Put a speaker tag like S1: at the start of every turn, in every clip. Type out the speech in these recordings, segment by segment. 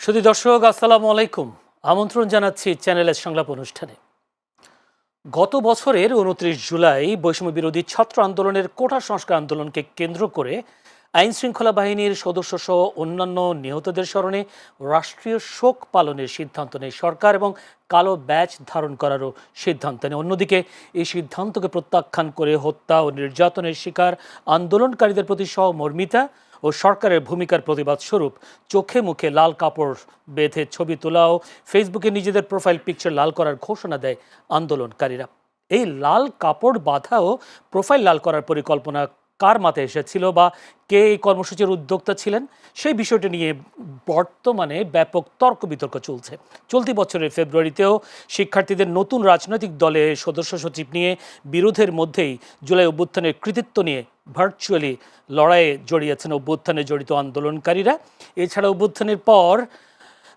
S1: সুধী দর্শক, আসসালামু আলাইকুম। আমন্ত্রণ জানাচ্ছি চ্যানেলের সংলাপ অনুষ্ঠানে। গত বছরের ২৯ জুলাই বৈষম্য বিরোধী ছাত্র আন্দোলনের কোটা সংস্কার আন্দোলনকে কেন্দ্র করে আইন শৃঙ্খলা বাহিনীর সদস্যসহ অন্যান্য নিহতদের স্মরণে রাষ্ট্রীয় শোক পালনের সিদ্ধান্ত নেয় সরকার এবং কালো ব্যাজ ধারণ করারও সিদ্ধান্ত নেয়। অন্যদিকে এই সিদ্ধান্তকে প্রত্যাখ্যান করে হত্যা ও নির্যাতনের শিকার আন্দোলনকারীদের প্রতি সহমর্মিতা ও সরকারের ভূমিকার প্রতিবাদ স্বরূপ চোখে মুখে লাল কাপড় বেঁধে ছবি তোলা ও ফেসবুকে নিজেদের প্রোফাইল পিকচার লাল করার ঘোষণা দেয় আন্দোলনকারীরা। এই লাল কাপড় বাঁধা ও প্রোফাইল লাল করার পরিকল্পনা কার মাথায় এসেছিল বা কে এই কর্মসূচির উদ্যোক্তা ছিলেন, সেই বিষয়টি নিয়ে বর্তমানে ব্যাপক তর্ক বিতর্ক চলছে। চলতি বছরের ফেব্রুয়ারিতেও শিক্ষার্থীদের নতুন রাজনৈতিক দলে সদস্য সচিব নিয়ে বিরোধের মধ্যেই জুলাই অভ্যুত্থানের কৃতিত্ব নিয়ে ভার্চুয়ালি লড়াইয়ে জড়িয়েছেন অভ্যুত্থানে জড়িত আন্দোলনকারীরা। এছাড়া অভ্যুত্থানের পর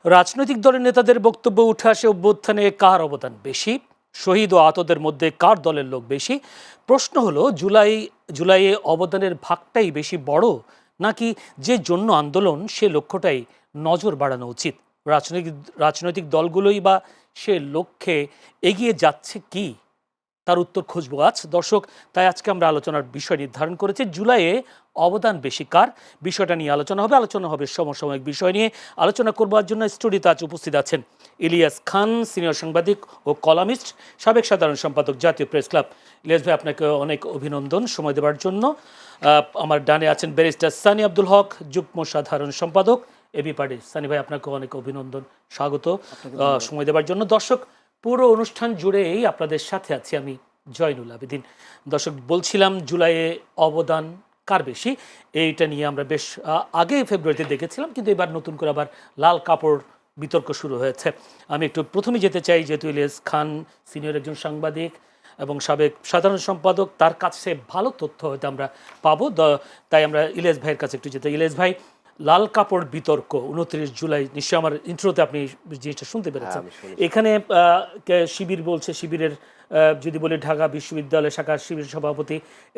S1: রাজনৈতিক দলের নেতাদের বক্তব্য উঠে আসে অভ্যুত্থানে কার অবদান বেশি, শহীদ ও আহতদের মধ্যে কার দলের লোক বেশি। প্রশ্ন হলো, জুলাইয়ে অবদানের ভাগটাই বেশি বড়, নাকি যে জন্য আন্দোলন সে লক্ষ্যটাই নজর বাড়ানো উচিত? রাজনৈতিক দলগুলোই বা সে লক্ষ্যে এগিয়ে যাচ্ছে কি, তার উত্তর খুঁজবো আজ। দর্শক, তাই আজকে আমরা আলোচনার বিষয় নির্ধারণ করেছি জুলাইয়ে অবদান বেশি কার। বিষয়টা নিয়ে আলোচনা হবে সমসাময়িক বিষয় নিয়ে। আলোচনা করবার জন্য স্টুডিওতে আজ উপস্থিত আছেন ইলিয়াস খান, সিনিয়র সাংবাদিক ও কলামিস্ট, সাবেক সাধারণ সম্পাদক, জাতীয় প্রেস ক্লাব। ইলিয়াস ভাই, আপনাকে অনেক অভিনন্দন সময় দেওয়ার জন্য। আমার ডানে আছেন ব্যারিস্টার সানি আব্দুল হক, যুগ্ম সাধারণ সম্পাদক, এবি পার্টি। সানি ভাই, আপনাকে অনেক অভিনন্দন, স্বাগত সময় দেওয়ার জন্য। দর্শক, পুরো অনুষ্ঠান জুড়েই আপনাদের সাথে আছি আমি, জয়নুল আবেদিন। দর্শক, বলছিলাম জুলাইয়ে অবদান কার বেশি, এইটা নিয়ে আমরা বেশ আগে ফেব্রুয়ারিতে দেখেছিলাম, কিন্তু এবার নতুন করে আবার লাল কাপড় বিতর্ক শুরু হয়েছে। আমি একটু প্রথমেই যেতে চাই, যেহেতু ইলিয়াস খান সিনিয়র একজন সাংবাদিক এবং সাবেক সাধারণ সম্পাদক, তার কাছে ভালো তথ্য হয়তো আমরা পাবো। তাই আমরা ইলিয়াস ভাইয়ের কাছে একটু যেতে। ইলিয়াস ভাই, লাল কাপড় বিতর্ক ২৯ জুলাই, নিশ্চয়ই আমার ইন্ট্রোতে আপনি জিনিসটা শুনতে পেরেছেন। এখানে শিবির বলছে, শিবিরের যদি বলি ঢাকা বিশ্ববিদ্যালয় শাখার শিবির সভাপতি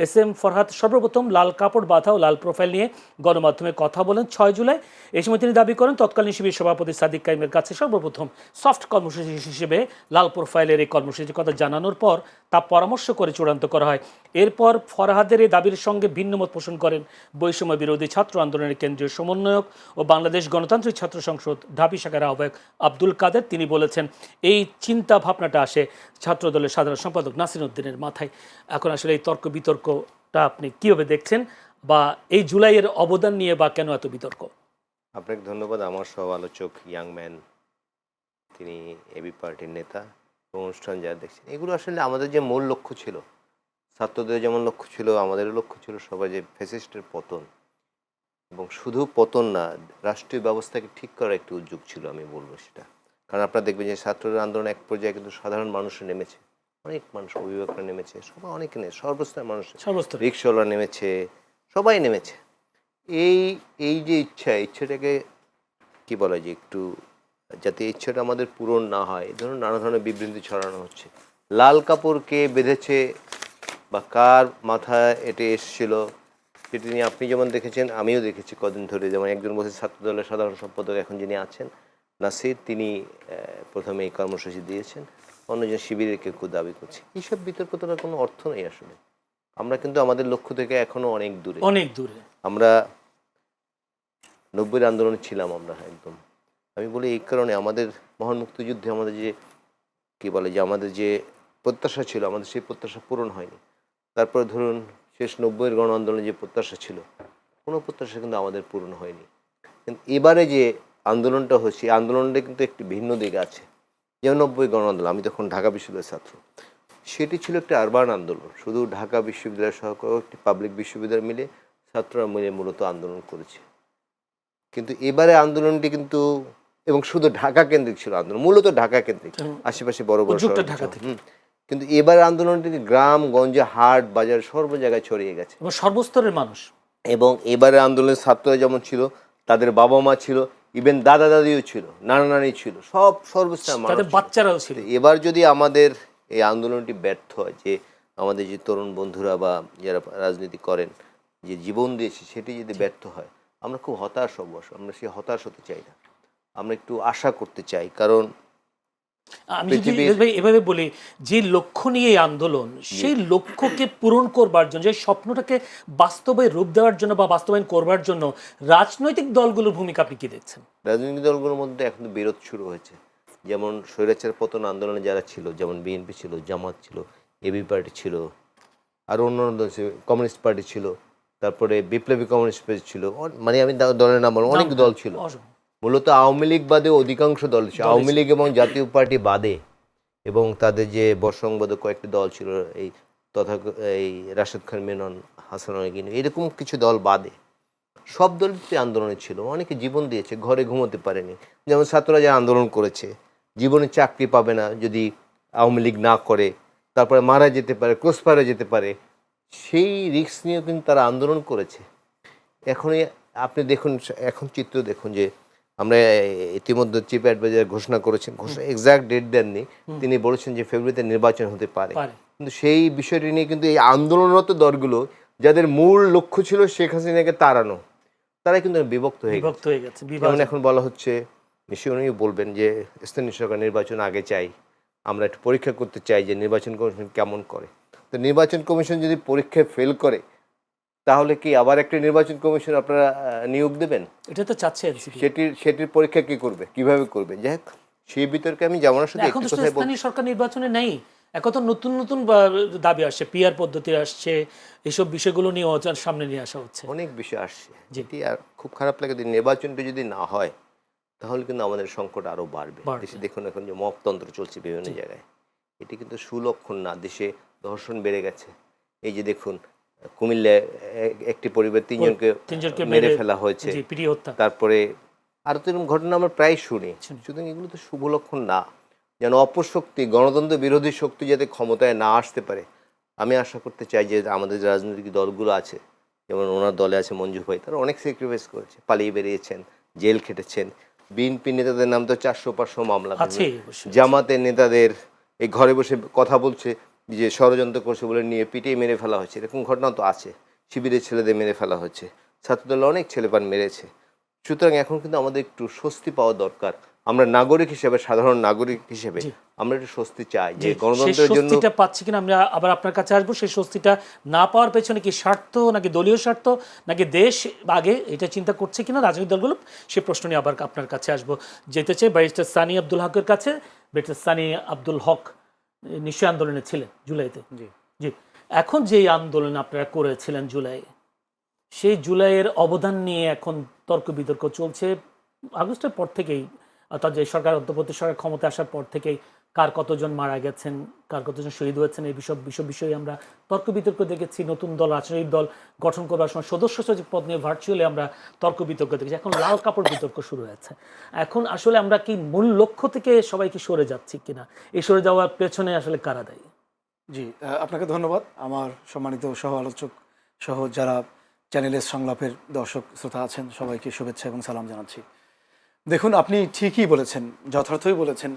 S1: SM ফরহাদ সর্বপ্রথম লাল কাপড় বাঁধা ও লাল প্রোফাইল নিয়ে গণমাধ্যমে কথা বলেন ৬ জুলাই। এই সময় তিনি দাবি করেন তৎকালীন শিবির সভাপতি সাদিক কাইমের কাছে সর্বপ্রথম সফট কর্মসূচি হিসেবে লাল প্রোফাইলের এই কর্মসূচির কথা জানানোর পর তা পরামর্শ করে চূড়ান্ত করা হয়। এরপর ফরহাদের এই দাবির সঙ্গে ভিন্নমত পোষণ করেন বৈষম্য বিরোধী ছাত্র আন্দোলনের কেন্দ্রীয় সমন্বয়ক ও বাংলাদেশ গণতান্ত্রিক ছাত্র সংসদ ঢাবি শাখার আহ্বায়ক আব্দুল কাদের। তিনি বলেছেন এই চিন্তা ভাবনাটা আসে ছাত্রদলের সাধারণ সম্পাদক নাসির উদ্দিনের মাথায়। এখন আসলে এই তর্ক বিতর্কটা আপনি কীভাবে দেখছেন, বা এই জুলাইয়ের অবদান নিয়ে বা কেন এত বিতর্ক?
S2: আপনাকে ধন্যবাদ। আমার সহ আলোচক ইয়াং ম্যান, তিনি এবি পার্টির নেতা, অনুষ্ঠান যারা দেখছেন, এগুলো আসলে আমাদের যে মূল লক্ষ্য ছিল, ছাত্রদের যেমন লক্ষ্য ছিল, আমাদেরও লক্ষ্য ছিল সবাই যে ফ্যাসিস্টের পতন, এবং শুধু পতন না, রাষ্ট্রীয় ব্যবস্থাকে ঠিক করার একটি উদ্যোগ ছিল, আমি বলবো সেটা। কারণ আপনারা দেখবেন যে ছাত্রদের আন্দোলন এক পর্যায়ে কিন্তু সাধারণ মানুষরা নেমেছে, অনেক মানুষ, অভিভাবকরা নেমেছে, সবাই অনেকে নেই, সর্বস্তরের মানুষ, রিক্সাওয়ালা নেমেছে, সবাই নেমেছে। এই যে ইচ্ছাটাকে কি বলা যায়, একটু যাতে ইচ্ছাটা আমাদের পূরণ না হয়, এই ধরনের নানা ধরনের বিবৃতি ছড়ানো হচ্ছে। লাল কাপড় কে বেঁধেছে বা কার মাথায় এটা এসেছিল, সেটি নিয়ে আপনি যেমন দেখেছেন, আমিও দেখেছি কদিন ধরে। যেমন একজন বলছে ছাত্রদলের সাধারণ সম্পাদক এখন যিনি আছেন নাসির, তিনি প্রথমে এই কর্মসূচি দিয়েছেন, অন্যজন শিবিরের কেউ দাবি করছে। এইসব বিতর্কতার কোনো অর্থ নেই আসলে। আমরা কিন্তু আমাদের লক্ষ্য থেকে এখনো অনেক দূরে। আমরা 90-এর আন্দোলনে ছিলাম আমরা একদম। আমি বলি এই কারণে, আমাদের মহান মুক্তিযুদ্ধে আমাদের যে কি বলে যে আমাদের যে প্রত্যাশা ছিল, আমাদের সেই প্রত্যাশা পূরণ হয়নি। তারপরে ধরুন শেষ 90-এর গণ আন্দোলনে যে প্রত্যাশা ছিল, কোনো প্রত্যাশা কিন্তু আমাদের পূরণ হয়নি। কিন্তু এবারে যে আন্দোলনটা হচ্ছে, এই আন্দোলনটা কিন্তু একটি ভিন্ন দিক আছে। যেমন 90 গণ আন্দোলন, আমি তখন ঢাকা বিশ্ববিদ্যালয়ের ছাত্র, সেটি ছিল একটি আরবান আন্দোলন, শুধু ঢাকা বিশ্ববিদ্যালয় সহ একটি পাবলিক বিশ্ববিদ্যালয় মিলে ছাত্ররা মিলে মূলত আন্দোলন করেছে। কিন্তু এবারে আন্দোলনটি কিন্তু, এবং শুধু ঢাকা কেন্দ্রিক ছিল আন্দোলন, মূলত ঢাকা কেন্দ্রিক, আশেপাশে বড় বড় কিন্তু এবার আন্দোলনটি গ্রাম গঞ্জে, হাট বাজার, সর্ব জায়গায় ছড়িয়ে গেছে,
S1: সর্বস্তরের মানুষ।
S2: এবং এবারে আন্দোলনের ছাত্ররা যেমন ছিল, তাদের বাবা মা ছিল, ইভেন দাদা দাদিও ছিল, নানা নানি ছিল, সব সর্বস্তরের মানুষ,
S1: বাচ্চারাও ছিল।
S2: এবার যদি আমাদের এই আন্দোলনটি ব্যর্থ হয়, যে আমাদের যে তরুণ বন্ধুরা বা যারা রাজনীতি করেন, যে জীবন দিয়েছে, সেটি যদি ব্যর্থ হয়, আমরা খুব হতাশ হব। আমরা সে হতাশ হতে চাই না। আমরা একটু আশা করতে চাই, কারণ
S1: আমি যদি এভাবে বলি, যে লক্ষ্য নিয়ে এই আন্দোলন, সেই লক্ষ্যকে পূরণ করবার জন্য, যে স্বপ্নটাকে বাস্তবে রূপ দেওয়ার জন্য বা বাস্তবায়ন করবার জন্য রাজনৈতিক দলগুলোর ভূমিকা আপনি কি দেখছেন?
S2: রাজনৈতিক দলগুলোর মধ্যে এখন বিরোধ শুরু হয়েছে। যেমন স্বৈরাচার পতন আন্দোলনে যারা ছিল, যেমন বিএনপি ছিল, জামাত ছিল, এবি পার্টি ছিল, আর অন্যান্য দল ছিল, কমিউনিস্ট পার্টি ছিল, তারপরে বিপ্লবী কমিউনিস্ট পার্টি ছিল, মানে আমি দলের নাম বলবো, অনেক দল ছিল। মূলত আওয়ামী লীগ বাদে অধিকাংশ দল ছিল, আওয়ামী লীগ এবং জাতীয় পার্টি বাদে, এবং তাদের যে বর্ষংবাদ কয়েকটি দল ছিল, এই এই রাশেদ খান মেনন, হাসান অনেকিন, এরকম কিছু দল বাদে সব দলই আন্দোলনে ছিল। অনেকে জীবন দিয়েছে, ঘরে ঘুমোতে পারেনি। যেমন ছাত্ররা যারা আন্দোলন করেছে, জীবনে চাকরি পাবে না যদি আওয়ামী লীগ না করে, তারপরে মারা যেতে পারে, ক্রসফায়ারে যেতে পারে, সেই রিস্ক নিয়েও কিন্তু তারা আন্দোলন করেছে। এখনই আপনি দেখুন, এখন চিত্র দেখুন যে আমরা ইতিমধ্যে চিফ অ্যাডভাইজার ঘোষণা করেছেন, এক্সাক্ট ডেট দেননি, তিনি বলেছেন যে ফেব্রুয়ারিতে নির্বাচন হতে পারে। কিন্তু সেই বিষয়টি নিয়ে কিন্তু এই আন্দোলনরত দলগুলো, যাদের মূল লক্ষ্য ছিল শেখ হাসিনাকে তাড়ানো, তারাই কিন্তু বিভক্ত হয়ে গেছে। যেমন এখন বলা হচ্ছে, নিশ্চয়ই উনি বলবেন যে স্থানীয় সরকার নির্বাচন আগে চাই, আমরা একটু পরীক্ষা করতে চাই যে নির্বাচন কমিশন কেমন করে। তো নির্বাচন কমিশন যদি পরীক্ষায় ফেল করে, তাহলে কি আবার একটা নির্বাচন কমিশন আপনারা নিয়োগ দেবেন?
S1: এটা তো চাচ্ছেন,
S2: সেটির পরীক্ষা কি করবে, কিভাবে করবে? যাই হোক, সেই বিতর্কে আমি যেমন সাথে
S1: এখন তো স্থানীয় সরকার নির্বাচনে নেই, এখন তো নতুন নতুন দাবি আসছে, পিআর পদ্ধতি আসছে, এইসব বিষয়গুলো নিয়ে সামনে নিয়ে আসা হচ্ছে,
S2: অনেক বিষয় আসছে, যেটি আর খুব খারাপ লাগে। নির্বাচনটা যদি না হয়, তাহলে কিন্তু আমাদের সংকট আরো বাড়বে। দেশে দেখুন এখন যে মপতন্ত্র চলছে বিভিন্ন জায়গায়, এটি কিন্তু সুলক্ষণ না। দেশে ধর্ষণ বেড়ে গেছে। এই যে দেখুন, কুমিল্লায় একটি পরিবার তিনজনকে মেরে ফেলা হয়েছে, তারপরে আরো তো এরকম ঘটনা আমরা প্রায় শুনি। সুতরাং এগুলো তো শুভ লক্ষণ না। যেন অপশক্তি, গণতন্ত্র বিরোধী শক্তি যাতে ক্ষমতায় না আসতে পারে। আমি আশা করতে চাই যে আমাদের যে রাজনৈতিক দলগুলো আছে, যেমন ওনার দলে আছে মঞ্জু ভাই, তারা অনেক স্যাক্রিফাইস করেছে, পালিয়ে বেরিয়েছেন, জেল খেটেছেন। বিএনপি নেতাদের নাম তো 400-500 মামলা, জামাতের নেতাদের এই ঘরে বসে কথা বলছে যে ষড়যন্ত্র করছে বলে নিয়ে পিটিয়ে মেরে ফেলা হয়েছে, এরকম ঘটনা তো আছে। শিবিরের ছেলেদের মেরে ফেলা হচ্ছে, ছাত্রদলে অনেক ছেলেপান মেরেছে। সুতরাং এখন কিন্তু আমাদের একটু স্বস্তি পাওয়া দরকার। আমরা নাগরিক হিসেবে, সাধারণ নাগরিক হিসেবে আমরা একটু স্বস্তি চাই যে গণতন্ত্রের জন্য।
S1: স্বস্তিটা পাচ্ছি কিনা আমরা আবার আপনার কাছে আসবো। সেই স্বস্তিটা না পাওয়ার পেছনে কি স্বার্থ, নাকি দলীয় স্বার্থ, নাকি দেশ আগে, এটা চিন্তা করছে কিনা রাজনৈতিক দলগুলো, সে প্রশ্ন নিয়ে আবার আপনার কাছে আসবো। যেতে চাই ব্যারিস্টার সানি আব্দুল হকের কাছে। ব্যারিস্টার সানি আব্দুল হক নিশ্চয় আন্দোলনে ছিলেন জুলাইতে। জি, এখন যে আন্দোলন আপনারা করেছিলেন জুলাই, সেই জুলাইয়ের অবদান নিয়ে এখন তর্ক বিতর্ক চলছে আগস্টের পর থেকেই, অর্থাৎ যে সরকার, অন্তর্বর্তী সরকার ক্ষমতা আসার পর থেকেই। কার কতজন মারা গেছেন, কার কতজন শহীদ হয়েছেন, এই বিষয়ে আমরা তর্ক বিতর্ক দেখেছি। নতুন দল, রাজনৈতিক দল গঠন করবার সময় সদস্য সচিব পদ নিয়ে ভার্চুয়ালি আমরা তর্ক বিতর্ক দেখেছি। এখন লাল কাপড় বিতর্ক শুরু হয়েছে। এখন আসলে আমরা কি মূল লক্ষ্য থেকে সবাইকে সরে যাচ্ছি কিনা, এই সরে যাওয়ার পেছনে আসলে কারা দায়ী?
S3: জি, আপনাকে ধন্যবাদ। আমার সম্মানিত সহ আলোচক সহ যারা চ্যানেলের সংলাপের দর্শক শ্রোতা আছেন, সবাইকে শুভেচ্ছা এবং সালাম জানাচ্ছি। দেখুন, আপনি ঠিকই বলেছেন, যথার্থই বলেছেন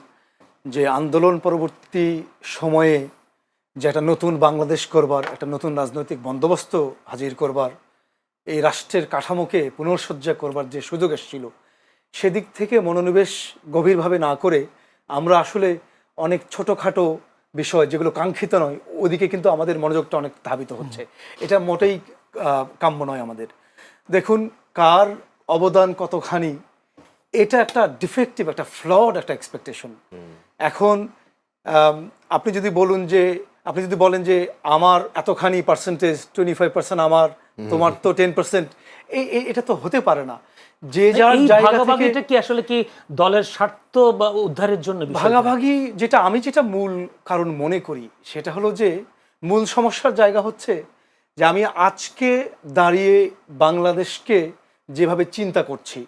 S3: যে আন্দোলন পরবর্তী সময়ে যে একটা নতুন বাংলাদেশ করবার, একটা নতুন রাজনৈতিক বন্দোবস্ত হাজির করবার, এই রাষ্ট্রের কাঠামোকে পুনর্সজ্জা করবার যে সুযোগ এসেছিল, সেদিক থেকে মনোনিবেশ গভীরভাবে না করে আমরা আসলে অনেক ছোটোখাটো বিষয় যেগুলো কাঙ্ক্ষিত নয়, ওদিকে কিন্তু আমাদের মনোযোগটা অনেক ধাবিত হচ্ছে। এটা মোটেই কাম্য নয় আমাদের। দেখুন, কার অবদান কতখানি, এটা একটা ডিফেক্টিভ, একটা ফ্লড একটা এক্সপেকটেশন। এখন আপনি যদি বলেন যে আমার এতখানি পার্সেন্টেজ, 25% আমার, তোমার তো 10%, এটা তো হতে পারে না। যে যার জায়গা থেকে
S1: এটা কি আসলে কি দলের স্বার্থ বা উদ্ধারের জন্য
S3: ভাগাভাগি, আমি যেটা মূল কারণ মনে করি, সেটা হলো যে মূল সমস্যার জায়গা হচ্ছে যে আমি আজকে দাঁড়িয়ে বাংলাদেশকে যেভাবে চিন্তা করছি,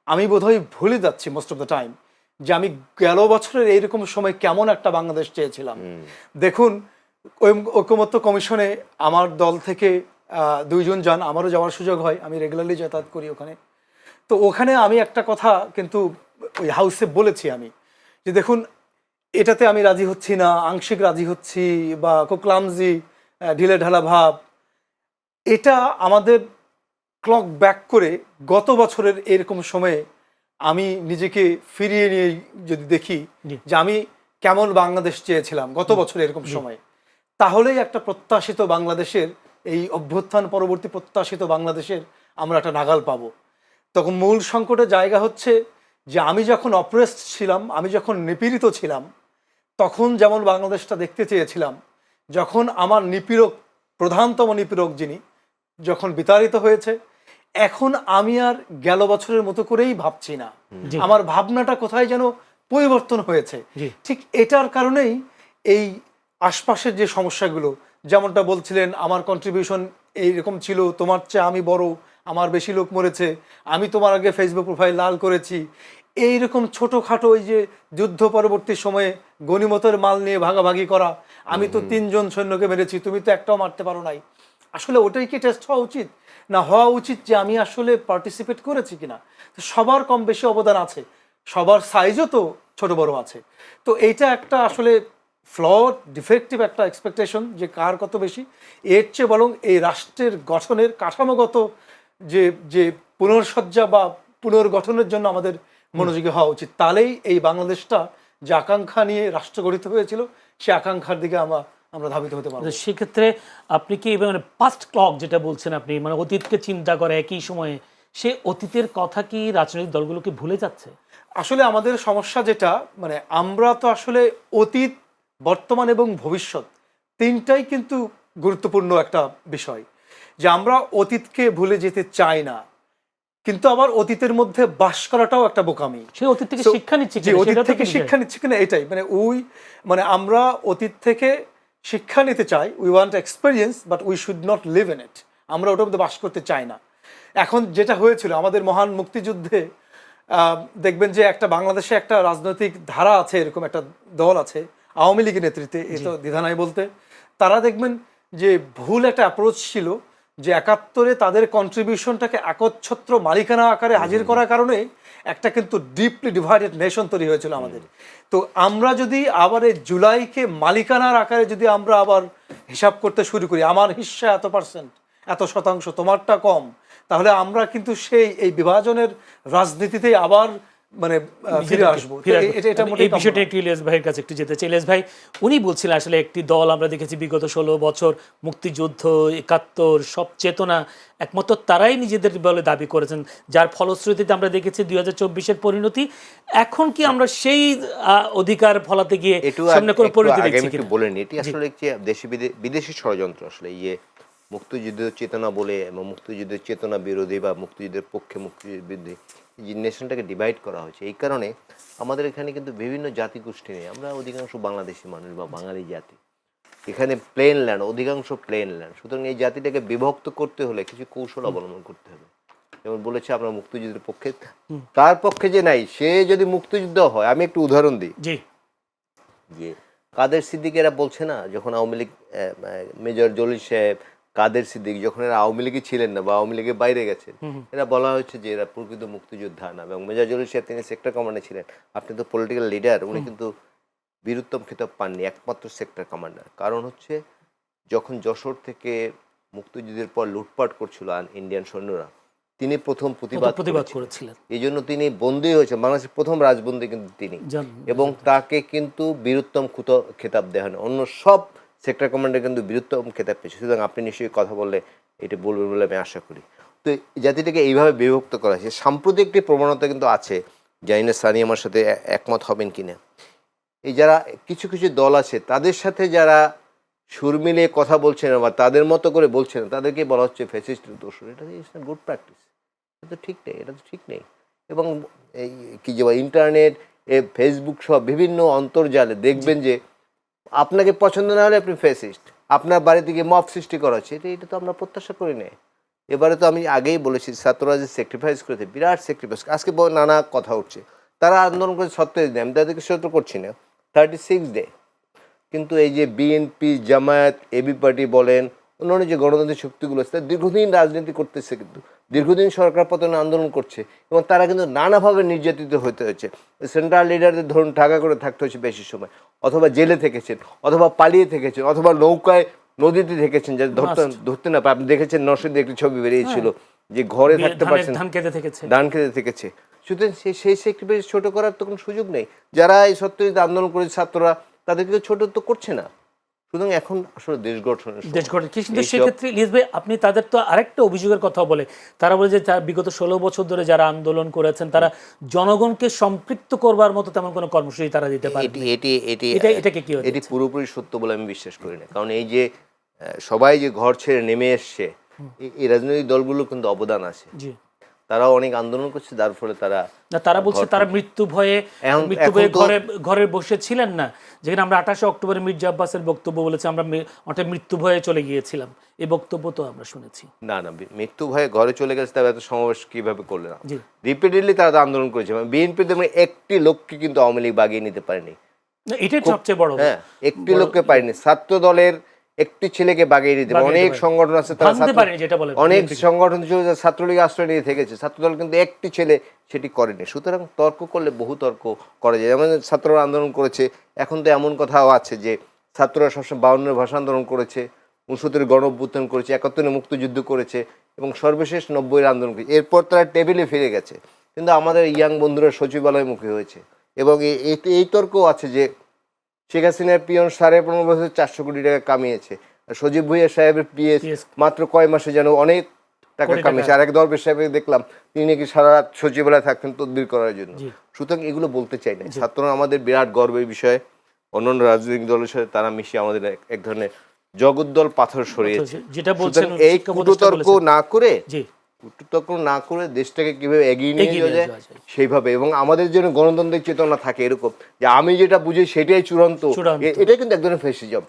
S3: আমি বোধহয় ভুলে যাচ্ছি মোস্ট অফ দ্য টাইম যে আমি গেল বছরের এইরকম সময় কেমন একটা বাংলাদেশ চেয়েছিলাম। দেখুন, ঐকমত্য কমিশনে আমার দল থেকে 2 জন যান, আমারও যাওয়ার সুযোগ হয়, আমি রেগুলারলি যাতায়াত করি ওখানে। তো ওখানে আমি একটা কথা কিন্তু ওই হাউসে বলেছি আমি, যে দেখুন, এটাতে আমি রাজি হচ্ছি না, আংশিক রাজি হচ্ছি, বা খুব ক্লামজি, ঢিলে ঢালা ভাব। এটা আমাদের ক্লক ব্যাক করে গত বছরের এরকম সময়ে আমি নিজেকে ফিরিয়ে নিয়ে যদি দেখি
S1: জি।
S3: যে আমি কেমন বাংলাদেশ চেয়েছিলাম গত বছর এরকম সময়ে, তাহলেই একটা প্রত্যাশিত বাংলাদেশের, এই অভ্যুত্থান পরবর্তী প্রত্যাশিত বাংলাদেশের আমরা একটা নাগাল পাবো। তখন মূল সংকটের জায়গা হচ্ছে যে আমি যখন অপ্রেসড ছিলাম, আমি যখন নিপীড়িত ছিলাম, তখন যেমন বাংলাদেশটা দেখতে চেয়েছিলাম, যখন আমার নিপীড়ক, প্রধানতম নিপীড়ক যিনি যখন বিতাড়িত হয়েছে, এখন আমি আর গেল বছরের মতো করেই ভাবছি না।
S1: জি।
S3: আমার ভাবনাটা কোথায় যেন পরিবর্তন হয়েছে।
S1: জি।
S3: ঠিক এটার কারণেই এই আশপাশের যে সমস্যাগুলো, যেমনটা বলছিলেন আমার কন্ট্রিবিউশন এইরকম ছিল, তোমার চেয়ে আমি বড়, আমার বেশি লোক মরেছে, আমি তোমার আগে ফেসবুক প্রোফাইল লাল করেছি, এইরকম ছোটোখাটো ওই যে যুদ্ধ পরবর্তী সময়ে গনিমতের মাল নিয়ে ভাগাভাগি করা, আমি তো 3 জন সৈন্যকে মেরেছি, তুমি তো একটাও মারতে পারো নাই। আসলে ওটাই কি টেস্ট হওয়া উচিত? না হওয়া উচিত যে আমি আসলে পার্টিসিপেট করেছি কিনা। তো সবার কম বেশি অবদান আছে, সবার সাইজও তো ছোট বড় আছে। তো এইটা একটা আসলে ফ্লড, ডিফেক্টিভ একটা এক্সপেকটেশন যে কার কত বেশি। এর চেয়ে বরং এই রাষ্ট্রের গঠনের কাঠামোগত যে যে পুনর্সজ্জা বা পুনর্গঠনের জন্য আমাদের মনোযোগী হওয়া উচিত। তাহলেই এই বাংলাদেশটা যে আকাঙ্ক্ষা নিয়ে রাষ্ট্র গঠিত হয়েছিল, সে আকাঙ্ক্ষার দিকে আমরা ধাবিত হতে পারবো।
S1: তো সেক্ষেত্রে আপনি কি মানে পাস্ট ক্লক যেটা বলছেন আপনি, মানে অতীতকে চিন্তা করে একই সময়ে, সে অতীতের কথা কি রাজনৈতিক দলগুলোকে ভুলে যাচ্ছে?
S3: আসলে আমাদের সমস্যা যেটা, মানে আমরা তো আসলে অতীত, বর্তমান এবং ভবিষ্যৎ তিনটাই কিন্তু গুরুত্বপূর্ণ একটা বিষয়, যে আমরা অতীতকে ভুলে যেতে চাই না, কিন্তু আবার অতীতের মধ্যে বাস করাটাও একটা বোকামি।
S1: সে অতীত থেকে
S3: So,
S1: শিক্ষা নিচ্ছে
S3: যে
S1: কিনা,
S3: অতীত
S1: সেটা তো
S3: থেকে
S1: কিন্তু
S3: শিক্ষা নিচ্ছে কিনা এটাই, মানে আমরা অতীত থেকে শিক্ষা নিতে চাই, we want experience, but we should not live in it. আমরা ওটার মধ্যে বাস করতে চাই না। এখন যেটা হয়েছিল আমাদের মহান মুক্তিযুদ্ধে, দেখবেন যে একটা বাংলাদেশে একটা রাজনৈতিক ধারা আছে, এরকম একটা দল আছে আওয়ামী লীগের নেতৃত্বে, এ তো দ্বিধা নাই বলতে, তারা দেখবেন যে ভুল একটা অ্যাপ্রোচ ছিল, যে 71-এ তাদের কন্ট্রিবিউশনটাকে একচ্ছত্র মালিকানা আকারে হাজির করার কারণে একটা কিন্তু ডিপলি ডিভাইডেড নেশন তৈরি হয়েছিল আমাদের। তো আমরা যদি আবার এই জুলাইকে মালিকানার আকারে যদি আমরা আবার হিসাব করতে শুরু করি, আমার হিস্সা এত পার্সেন্ট, এত শতাংশ, তোমারটা কম, তাহলে আমরা কিন্তু এই বিভাজনের রাজনীতিতেই আবার মানে ফিরে আসবো। এটা
S1: এই বিষয়টা একটু ইলিয়াস ভাইয়ের কাছে একটু যেতে চাই। ইলিয়াস ভাই, উনি বলছিলেন আসলে একটি দল আমরা দেখেছি বিগত 16 বছর মুক্তিযুদ্ধ, 71 সব চেতনা একমাত্র তারাই নিজেদের বলে দাবি করেছেন, যার ফলশ্রুতিতে আমরা দেখেছি 2024-এর পরিণতি। এখন কি আমরা সেই অধিকার ফলাতে গিয়ে সামনে কোনো পরিণতি দেখছি কিনা?
S2: বলেন, এটি আসলে একটি বিদেশি ষড়যন্ত্র। আসলে মুক্তিযুদ্ধের চেতনা বলে এবং মুক্তিযুদ্ধের চেতনা বিরোধী বা মুক্তিযুদ্ধের পক্ষে, মুক্তিযুদ্ধের বিরোধী যে নেশনটাকে ডিভাইড করা হয়েছে। এই কারণে আমাদের এখানে কিন্তু বিভিন্ন জাতিগোষ্ঠী নেই, আমরা অধিকাংশ বাংলাদেশি মানুষ বা বাঙালি জাতি। এখানে প্লেন ল্যান্ড, অধিকাংশ প্লেন ল্যান্ড। সুতরাং এই জাতিটাকে বিভক্ত করতে হলে কিছু কৌশল অবলম্বন করতে হবে। যেমন বলেছে আমরা মুক্তিযুদ্ধের পক্ষে, তার পক্ষে যে নাই, সে যদি মুক্তিযুদ্ধ হয়, আমি একটু উদাহরণ দিই।
S1: জি।
S2: যে কাদের সিদ্দিকেরা বলছে না, যখন আওয়ামী লীগ, মেজর জলিল সাহেব, কাদের সিদ্দিক যখন এরা আওয়ামী লীগে ছিলেন না বা আওয়ামী লীগের বাইরে গেছেন, এরা বলা হয়েছে যে এরা প্রকৃত মুক্তিযোদ্ধা না। এবং মেজর জলিল সাহেব তিনি সেক্টর কমান্ডার ছিলেন। আপনি তো পলিটিক্যাল লিডার, উনি কিন্তু বীরুত্তম খেতাব পাননি, একমাত্র সেক্টর কমান্ডার। কারণ হচ্ছে যখন যশোর থেকে মুক্তিযুদ্ধের পর লুটপাট করছিল ইন্ডিয়ান সৈন্যরা, তিনি প্রথম প্রতিবাদ
S1: করেছিলেন।
S2: এই জন্য তিনি বন্দী হয়েছেন, বাংলাদেশের প্রথম রাজবন্দী কিন্তু তিনি, এবং তাকে কিন্তু বীরুত্তম খেতাব দেওয়া হয়। অন্য সব সেক্টর কমান্ডার কিন্তু বীরুত্তম খেতাব পেয়েছে। সুতরাং আপনি নিশ্চয়ই কথা বললে এটা বলবেন বলে আমি আশা করি। তো জাতিটাকে এইভাবে বিভক্ত করা হয়েছে। সাম্প্রতিক একটি প্রবণতা কিন্তু আছে, জানি না সানি আমার সাথে একমত হবেন কিনা। এই যারা কিছু কিছু দল আছে, তাদের সাথে যারা সুর মিলিয়ে কথা বলছে না বা তাদের মতো করে বলছে না, তাদেরকে বলা হচ্ছে ফ্যাসিস্ট দোষর। এটা ইটস নট গুড প্র্যাকটিস, এটা তো ঠিক নেই, এটা তো ঠিক নেই। এবং এই কি যে ইন্টারনেট, ফেসবুক সব বিভিন্ন অন্তর্জালে দেখবেন যে আপনাকে পছন্দ না হলে আপনি ফ্যাসিস্ট, আপনার বাড়ি থেকে মব সৃষ্টি করা হচ্ছে। এটা তো আমরা প্রত্যাশা করি না। এবারে তো আমি আগেই বলেছি, ছাত্ররা যে স্যাক্রিফাইস করেছে, বিরাট স্যাক্রিফাইস। আজকে নানা কথা উঠছে, তারা আন্দোলন করে 37 দিন, আমি তাদেরকে সত্য করছি না, 36 ডে। কিন্তু এই যে বিএনপি, জামায়াত, এবি পার্টি বলেন, অন্যান্য যে গণতান্ত্রিক শক্তিগুলো আছে, তারা দীর্ঘদিন রাজনীতি করতেছে, কিন্তু দীর্ঘদিন সরকার পতনে আন্দোলন করছে, এবং তারা কিন্তু নানাভাবে নির্যাতিত হতে হয়েছে। সেন্ট্রাল লিডারদের ধরুন ঢাকা করে থাকতে হয়েছে বেশি সময়, অথবা জেলে থেকেছেন, অথবা পালিয়ে থেকেছেন, অথবা নৌকায় নদীতে থেকেছেন, যাতে ধরতে না পারে। আপনি দেখেছেন নরসিংদীতে একটি ছবি বেরিয়েছিল যে ঘরে থাকতে পারছেন, ধান খেতে থেকেছে। সুতরাং সেই স্যাক্রিফাইস ছোট করার তো কোনো সুযোগ নেই। যারা এই সত্যজিৎ আন্দোলন করেছে ছাত্ররা, তাদেরকে তো ছোট তো করছে না। সুতরাং এখন আসলে দেশ গঠনের সময়।
S1: দেশ গঠন কিন্তু
S2: এইসব-
S1: সেক্ষেত্রে ইলিয়াস ভাই আপনি তাদের তো আরেকটা অভিযোগের কথা বলে, তারা বলে যে বিগত 16 বছর ধরে যারা আন্দোলন করেছেন তারা জনগণকে সম্পৃক্ত করবার মতো তেমন কোনো কর্মসূচি তারা দিতে পারে এটাকে কি
S2: এটি পুরোপুরি সত্য বলে আমি বিশ্বাস করি না। কারণ এই যে সবাই যে ঘর ছেড়ে নেমে এসছে, এই রাজনৈতিক দলগুলো কিন্তু অবদান আছে।
S1: জি,
S2: তারাও অনেক আন্দোলন করছে, যার ফলে
S1: তারা বলছে তারা মৃত্যু ভয়ে ঘরে বসে ছিলেন না, যেখানে আমরা 28 অক্টোবরে মির্জা আব্বাসের বক্তব্য বলেছে আমরা অনেক মৃত্যু ভয়ে চলে গিয়েছিলাম, এই বক্তব্য তো আমরা শুনেছি।
S2: না মৃত্যু ভয়ে ঘরে চলে গেছে, তারা এত সমাবেশ কিভাবে করলে না?
S1: জি,
S2: রিপিটেডলি তারা তো আন্দোলন করেছে। বিএনপি একটি লোককে কিন্তু আওয়ামী লীগ বাগিয়ে নিতে পারেনি।
S1: এটাই সবচেয়ে বড়।
S2: হ্যাঁ, একটি লোককে পারেনি। ছাত্র দলের একটি ছেলেকে বাগিয়ে দিতে পারে। অনেক সংগঠন আছে তারা অনেক সংগঠন ছিল ছাত্রলীগ আশ্রয় নিয়ে থেকেছে, ছাত্রদল কিন্তু একটি ছেলে সেটি করেনি। সুতরাং তর্ক করলে বহু তর্ক করা যায়। যেমন ছাত্ররা আন্দোলন করেছে, এখন তো এমন কথাও আছে যে ছাত্ররা সবসময় 52 ভাষা আন্দোলন করেছে, 69 গণ অভ্যুত্থান করেছে, 71 মুক্তিযুদ্ধ করেছে এবং সর্বশেষ 90 আন্দোলন করেছে। এরপর তারা টেবিলে ফিরে গেছে, কিন্তু আমাদের ইয়াং বন্ধুরা সচিবালয়মুখী হয়েছে। এবং এই তর্কও আছে যে শেখ হাসিনার পিয়ন 15.5 বছর 400 কোটি টাকা কামিয়েছে, আর সজীব ভুইয়া সাহেবের পিএস মাত্র কয় মাসে যেন অনেক টাকা কামিয়েছে। আর এক দরবেশ সাহেব দেখলাম তিনি নাকি সারা রাত সচিবালয়ে থাকতেন তদবির করার জন্য। সুতরাং এগুলো বলতে চাই না। ছাত্ররা আমাদের বিরাট গর্বের বিষয়। অন্যান্য রাজনৈতিক দলের সাথে তারা মিশিয়ে আমাদের এক ধরনের জগদ্দল পাথর সরিয়েছে।
S1: যেটা বলছেন
S2: এই কুটতর্ক না করে দেশটাকে কিভাবে এগিয়ে নিয়ে যাওয়া যায় সেইভাবে, এবং আমাদের জন্য গণতান্ত্রিক চেতনা থাকে এরকম যে আমি যেটা বুঝি সেটাই চূড়ান্ত, এটাই কিন্তু এক ধরনের ফ্যাসিজম,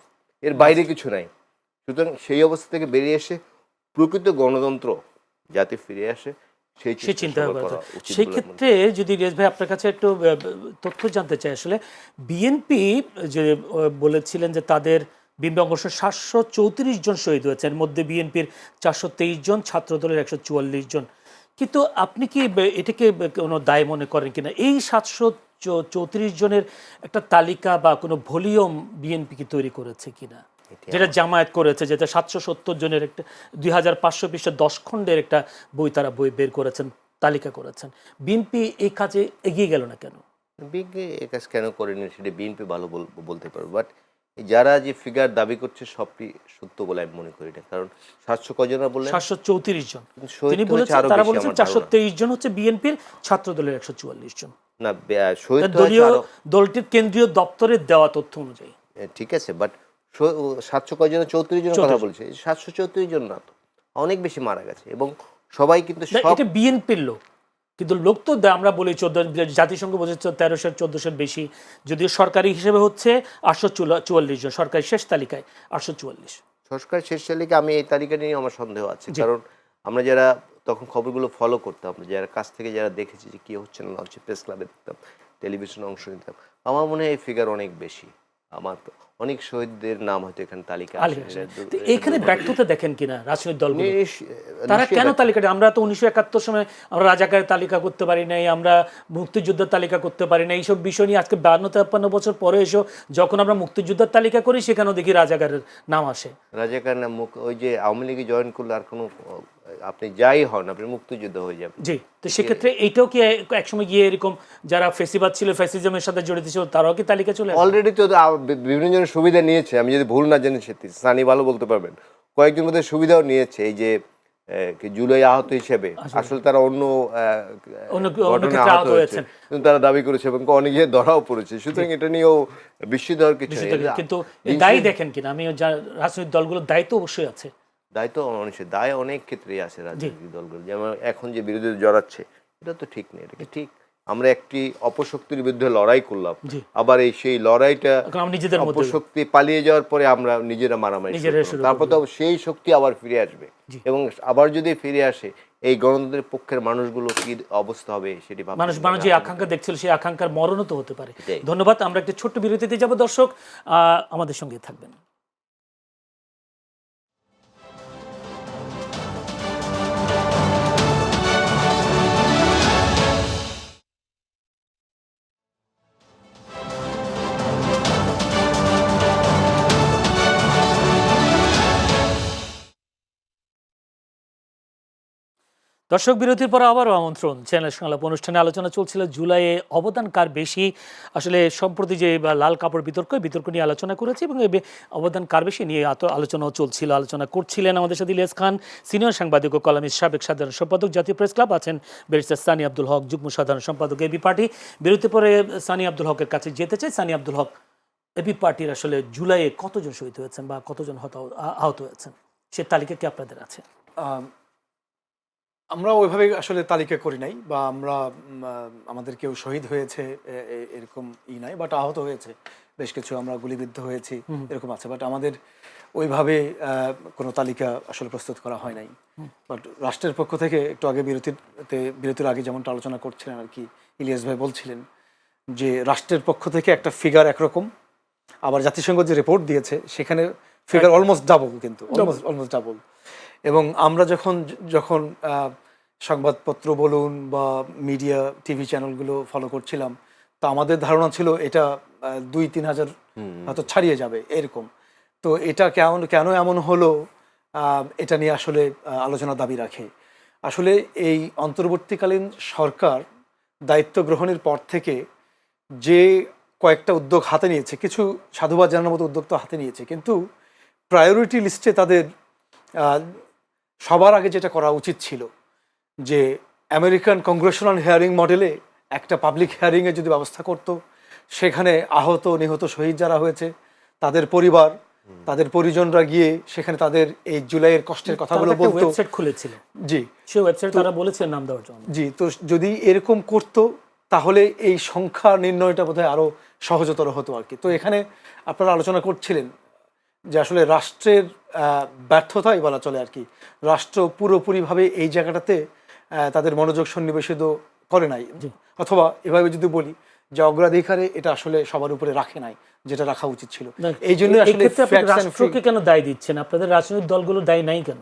S2: এর বাইরে কিছু নাই। সুতরাং সেই অবস্থা থেকে বেরিয়ে এসে প্রকৃত গণতন্ত্র যাতে ফিরে আসে সেই চিন্তা করা উচিত।
S1: সেই ক্ষেত্রে যদি রিয়াজ ভাই আপনার কাছে একটু তথ্য জানতে চাই, আসলে বিএনপি যে বলেছিলেন যে তাদের বিএনপি অংশ 734 জন শহীদ হয়েছে, এর মধ্যে বিএনপির 423 জন, ছাত্রদলের 144 জন, কিন্তু আপনি কি এটাকে কোনো দায় মনে করেন কিনা? এই 734 জনের একটা তালিকা বা কোনো ভলিউম বিএনপি কি তৈরি করেছে কিনা, যেটা জামায়াত করেছে, যেটা 770 জনের একটা 2500 পৃষ্ঠা 10 খণ্ডের একটা বই তারা বের করেছেন, তালিকা করেছেন। বিএনপি এই কাজে এগিয়ে গেল না কেন?
S2: বিএনপি এই কাজ কেন করেনি সেটা বিএনপি ভালো বলতে পারবে, বাট যারা যে ফিগার দাবি করছে সবটি সত্য বলে আমি মনে করি না। কারণ 700 কজন বললে
S1: 734 জন, তিনি বলেছেন, তারা বলেছেন 423 জন হচ্ছে বিএনপির, ছাত্রদলের 144 জন।
S2: না, শহীদ
S1: দলটির কেন্দ্রীয় দপ্তরের দেওয়া তথ্য অনুযায়ী
S2: ঠিক আছে, বাট 700 কজন 34 জনের কথা বলছে, 734 জন না তো, অনেক বেশি মারা গেছে। এবং সবাই কিন্তু
S1: এটা বিএনপির লোক, কিন্তু লোক তো আমরা বলি 14, জাতিসংঘ বলছে 1300-1400 বেশি, যদিও সরকারি হিসেবে হচ্ছে 844 জন, সরকারি শেষ তালিকায় 844।
S2: সরকারি শেষ তালিকা, আমি এই তালিকা নিয়ে আমার সন্দেহ আছে। কারণ আমরা যারা তখন খবরগুলো ফলো করতাম, যারা কাছ থেকে যারা দেখেছি যে কী হচ্ছে না হচ্ছে, প্রেস ক্লাবে দেখতাম, টেলিভিশনে অংশ নিতাম, আমার মনে হয় এই ফিগার অনেক বেশি। আমার অনেক শহীদদের নাম হয়তো এখানে তালিকা আছে।
S1: এখানে ব্যর্থতা দেখেন কিনা রাজনৈতিক দলগুলো? তারা কেন তালিকাটা, আমরা তো 1971 সময় আমরা রাজাকারের তালিকা করতে পারি নাই, আমরা মুক্তিযোদ্ধার তালিকা করতে পারি না, এইসব বিষয় নিয়ে আজকে 52-53 বছর পরে এসেও যখন আমরা মুক্তিযোদ্ধার তালিকা করি সেখানেও দেখি রাজাকারের নাম আসে।
S2: রাজাকার নাম ওই যে আওয়ামী লীগে জয়েন করলে আর কোনো, আপনি যাই হন আপনি মুক্তিযুদ্ধ হয়ে যাবেন।
S1: জি, তো সেক্ষেত্রে এইটাও কি একসময় গিয়ে এরকম যারা ফেসিবাদ ছিল, ফ্যাসিজমের সাথে জড়িত ছিল, তারাও কি তালিকা চলে
S2: অলরেডি তো বিভিন্ন জনের সুবিধা নিয়েছে। আমি যদি ভুল না জেনে সানি ভালো বলতে পারবেন, কয়েকজন মধ্যে সুবিধাও নিয়েছে। এই যে জুলাই আহত হিসেবে আসলে তারা অন্য আহত হয়েছে, কিন্তু তারা দাবি করেছে এবং অনেকে ধরাও পড়েছে। সুতরাং এটা নিয়েও বিস্মিত হওয়ার কিছু নেই।
S1: কিন্তু দায়ী দেখেন কিনা, আমি রাজনৈতিক দলগুলোর দায়িত্ব অবশ্যই আছে।
S2: দায়িত্ব মানুষের দায় অনেক ক্ষেত্রেই আছে রাজনৈতিক দলগুলো। যেমন এখন যে বিরোধী জড়াচ্ছে, এটা তো ঠিক নেই। এটা ঠিক আমরা একটি অপশক্তির বিরুদ্ধে লড়াই করলাম, আবার সেই লড়াইটা অপশক্তি পালিয়ে যাওয়ার পরে আমরা নিজেরা মারামারি, তারপর তো সেই শক্তি আবার ফিরে আসবে। এবং আবার যদি ফিরে আসে, এই গণতন্ত্রের পক্ষের মানুষগুলো কি অবস্থা হবে সেটি
S1: মানুষ যে আকাঙ্ক্ষা দেখছিল সেই আকাঙ্ক্ষার মরণও তো হতে পারে। ধন্যবাদ। আমরা একটা ছোট্ট বিরতিতে যাব, দর্শক আমাদের সঙ্গে থাকবেন। দর্শক বিরতির পর আবারও আমন্ত্রণ চ্যানেল সংলাপ অনুষ্ঠানে। আলোচনা চলছিল জুলাইয়ে অবদান কার বেশি। আসলে সম্প্রতি যে লাল কাপড় বিতর্ক নিয়ে আলোচনা করেছি এবং এই অবদান কার বেশি নিয়ে আলোচনাও চলছিল। আলোচনা করছিলেন আমাদের সাথে ইলিয়াস খান, সিনিয়র সাংবাদিক ও কলামিস্ট, সাবেক সাধারণ সম্পাদক, জাতীয় প্রেস ক্লাব, আছেন ব্যারিস্টার সানি আব্দুল হক, যুগ্ম সাধারণ সম্পাদক এবি পার্টি। বিরতির পরে সানি আব্দুল হকের কাছে যেতে চাই। সানি আব্দুল হক, এবি পার্টির আসলে জুলাইয়ে কতজন শহীদ হয়েছেন বা কতজন আহত হয়েছেন, সে তালিকা কি আপনাদের আছে?
S3: আমরা ওইভাবে আসলে তালিকা করি নাই, বা আমরা আমাদের কেউ শহীদ হয়েছে এরকম নাই, বাট আহত হয়েছে বেশ কিছু, আমরা গুলিবিদ্ধ হয়েছি এরকম আছে, বাট আমাদের ওইভাবে কোনো তালিকা আসলে প্রস্তুত করা হয় নাই। বাট রাষ্ট্রের পক্ষ থেকে একটু আগে বিরতির আগে যেমনটা আলোচনা করছিলেন আর কি, ইলিয়াস ভাই বলছিলেন যে রাষ্ট্রের পক্ষ থেকে একটা ফিগার একরকম, আবার জাতিসংঘ যে রিপোর্ট দিয়েছে সেখানে ফিগার অলমোস্ট ডাবল, কিন্তু অলমোস্ট ডাবল। এবং আমরা যখন সংবাদপত্র বলুন বা মিডিয়া টিভি চ্যানেলগুলো ফলো করছিলাম, তো আমাদের ধারণা ছিল এটা 2-3 হাজার হয়তো ছাড়িয়ে যাবে এরকম। তো এটা কেন এমন হলো, এটা নিয়ে আসলে আলোচনা দাবি রাখে। আসলে এই অন্তর্বর্তীকালীন সরকার দায়িত্ব গ্রহণের পর থেকে যে কয়েকটা উদ্যোগ হাতে নিয়েছে, কিছু সাধুবাদ জানানোর মতো উদ্যোগ তো হাতে নিয়েছে, কিন্তু প্রায়োরিটি লিস্টে তাদের সবার আগে যেটা করা উচিত ছিল যে আমেরিকান কংগ্রেশনাল হিয়ারিং মডেলে একটা পাবলিক হিয়ারিংয়ের যদি ব্যবস্থা করত, সেখানে আহত নিহত শহীদ যারা হয়েছে তাদের পরিবার, তাদের পরিজনরা গিয়ে সেখানে তাদের এই জুলাইয়ের কষ্টের কথাগুলো বলতো।
S1: ওয়েবসাইট খুলেছিল,
S3: জি,
S1: সেই ওয়েবসাইট তারা বলেছে নাম দেওয়ার জন্য।
S3: জি, তো যদি এরকম করতো তাহলে এই সংখ্যা নির্ণয়টা বোধহয় আরো সহজতর হতো আর কি। তো এখানে আপনারা আলোচনা করছিলেন যে আসলে রাষ্ট্রের ব্যর্থতাই বলা চলে আর কি, রাষ্ট্র পুরোপুরিভাবে এই জায়গাটাতে তাদের মনোযোগ সন্নিবেশিত করে নাই, অথবা এভাবে যদি বলি যে অগ্রাধিকারে এটা আসলে সবার উপরে রাখে নাই যেটা রাখা উচিত ছিল। এই জন্য আসলে
S1: রাষ্ট্রকে কেন দায় দিচ্ছেন? আপনাদের রাজনৈতিক দলগুলো দায় নাই কেন?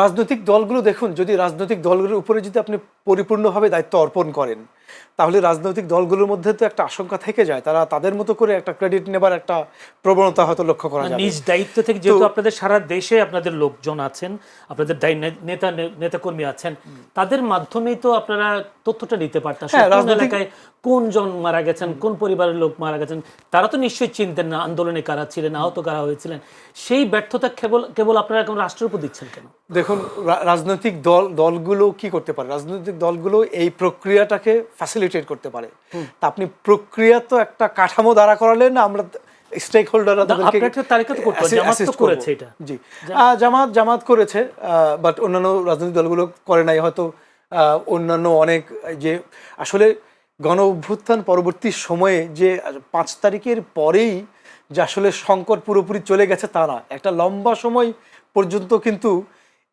S3: রাজনৈতিক দলগুলো দেখুন, যদি রাজনৈতিক দলগুলোর উপরে যদি আপনি পরিপূর্ণভাবে দায়িত্ব অর্পণ করেন, তাহলে রাজনৈতিক দলগুলোর মধ্যে তো একটা আশঙ্কা থেকে যায়, তারা তাদের মতো করে একটা ক্রেডিট নেবার একটা প্রবণতা হয়তো লক্ষ্য করা যায়।
S1: নিজ দায়িত্ব থেকে, যেহেতু আপনাদের সারা দেশে আপনাদের লোকজন আছেন, আপনাদের নেতাকর্মী আছেন, তাদের মাধ্যমেই তো আপনারা তথ্যটা নিতে পারতেন। এলাকায় কোন জন মারা গেছেন, কোন পরিবারের লোক মারা গেছেন, তারা তো নিশ্চয়ই চিনতেন না আন্দোলনে কারা ছিলেন, আহত কারা হয়েছিলেন। সেই ব্যর্থতা কেবল আপনারা এখন রাষ্ট্রের উপর দিচ্ছেন কেন?
S3: দেখুন, রাজনৈতিক দলগুলো কি করতে পারে? রাজনৈতিক দলগুলো এই প্রক্রিয়াটাকে ফ্যাসিলিটেট করতে পারে। তা আপনি প্রক্রিয়া তো একটা কাঠামো দাঁড়া করালেন, আমরা স্টেক হোল্ডাররা জামাত করেছে, বাট অন্যান্য রাজনৈতিক দলগুলো করে নাই হয়তো। অন্যান্য অনেক যে আসলে গণ অভ্যুত্থান পরবর্তী সময়ে যে 5 তারিখের পরেই যে আসলে সংকট পুরোপুরি চলে গেছে তা না, একটা লম্বা সময় পর্যন্ত কিন্তু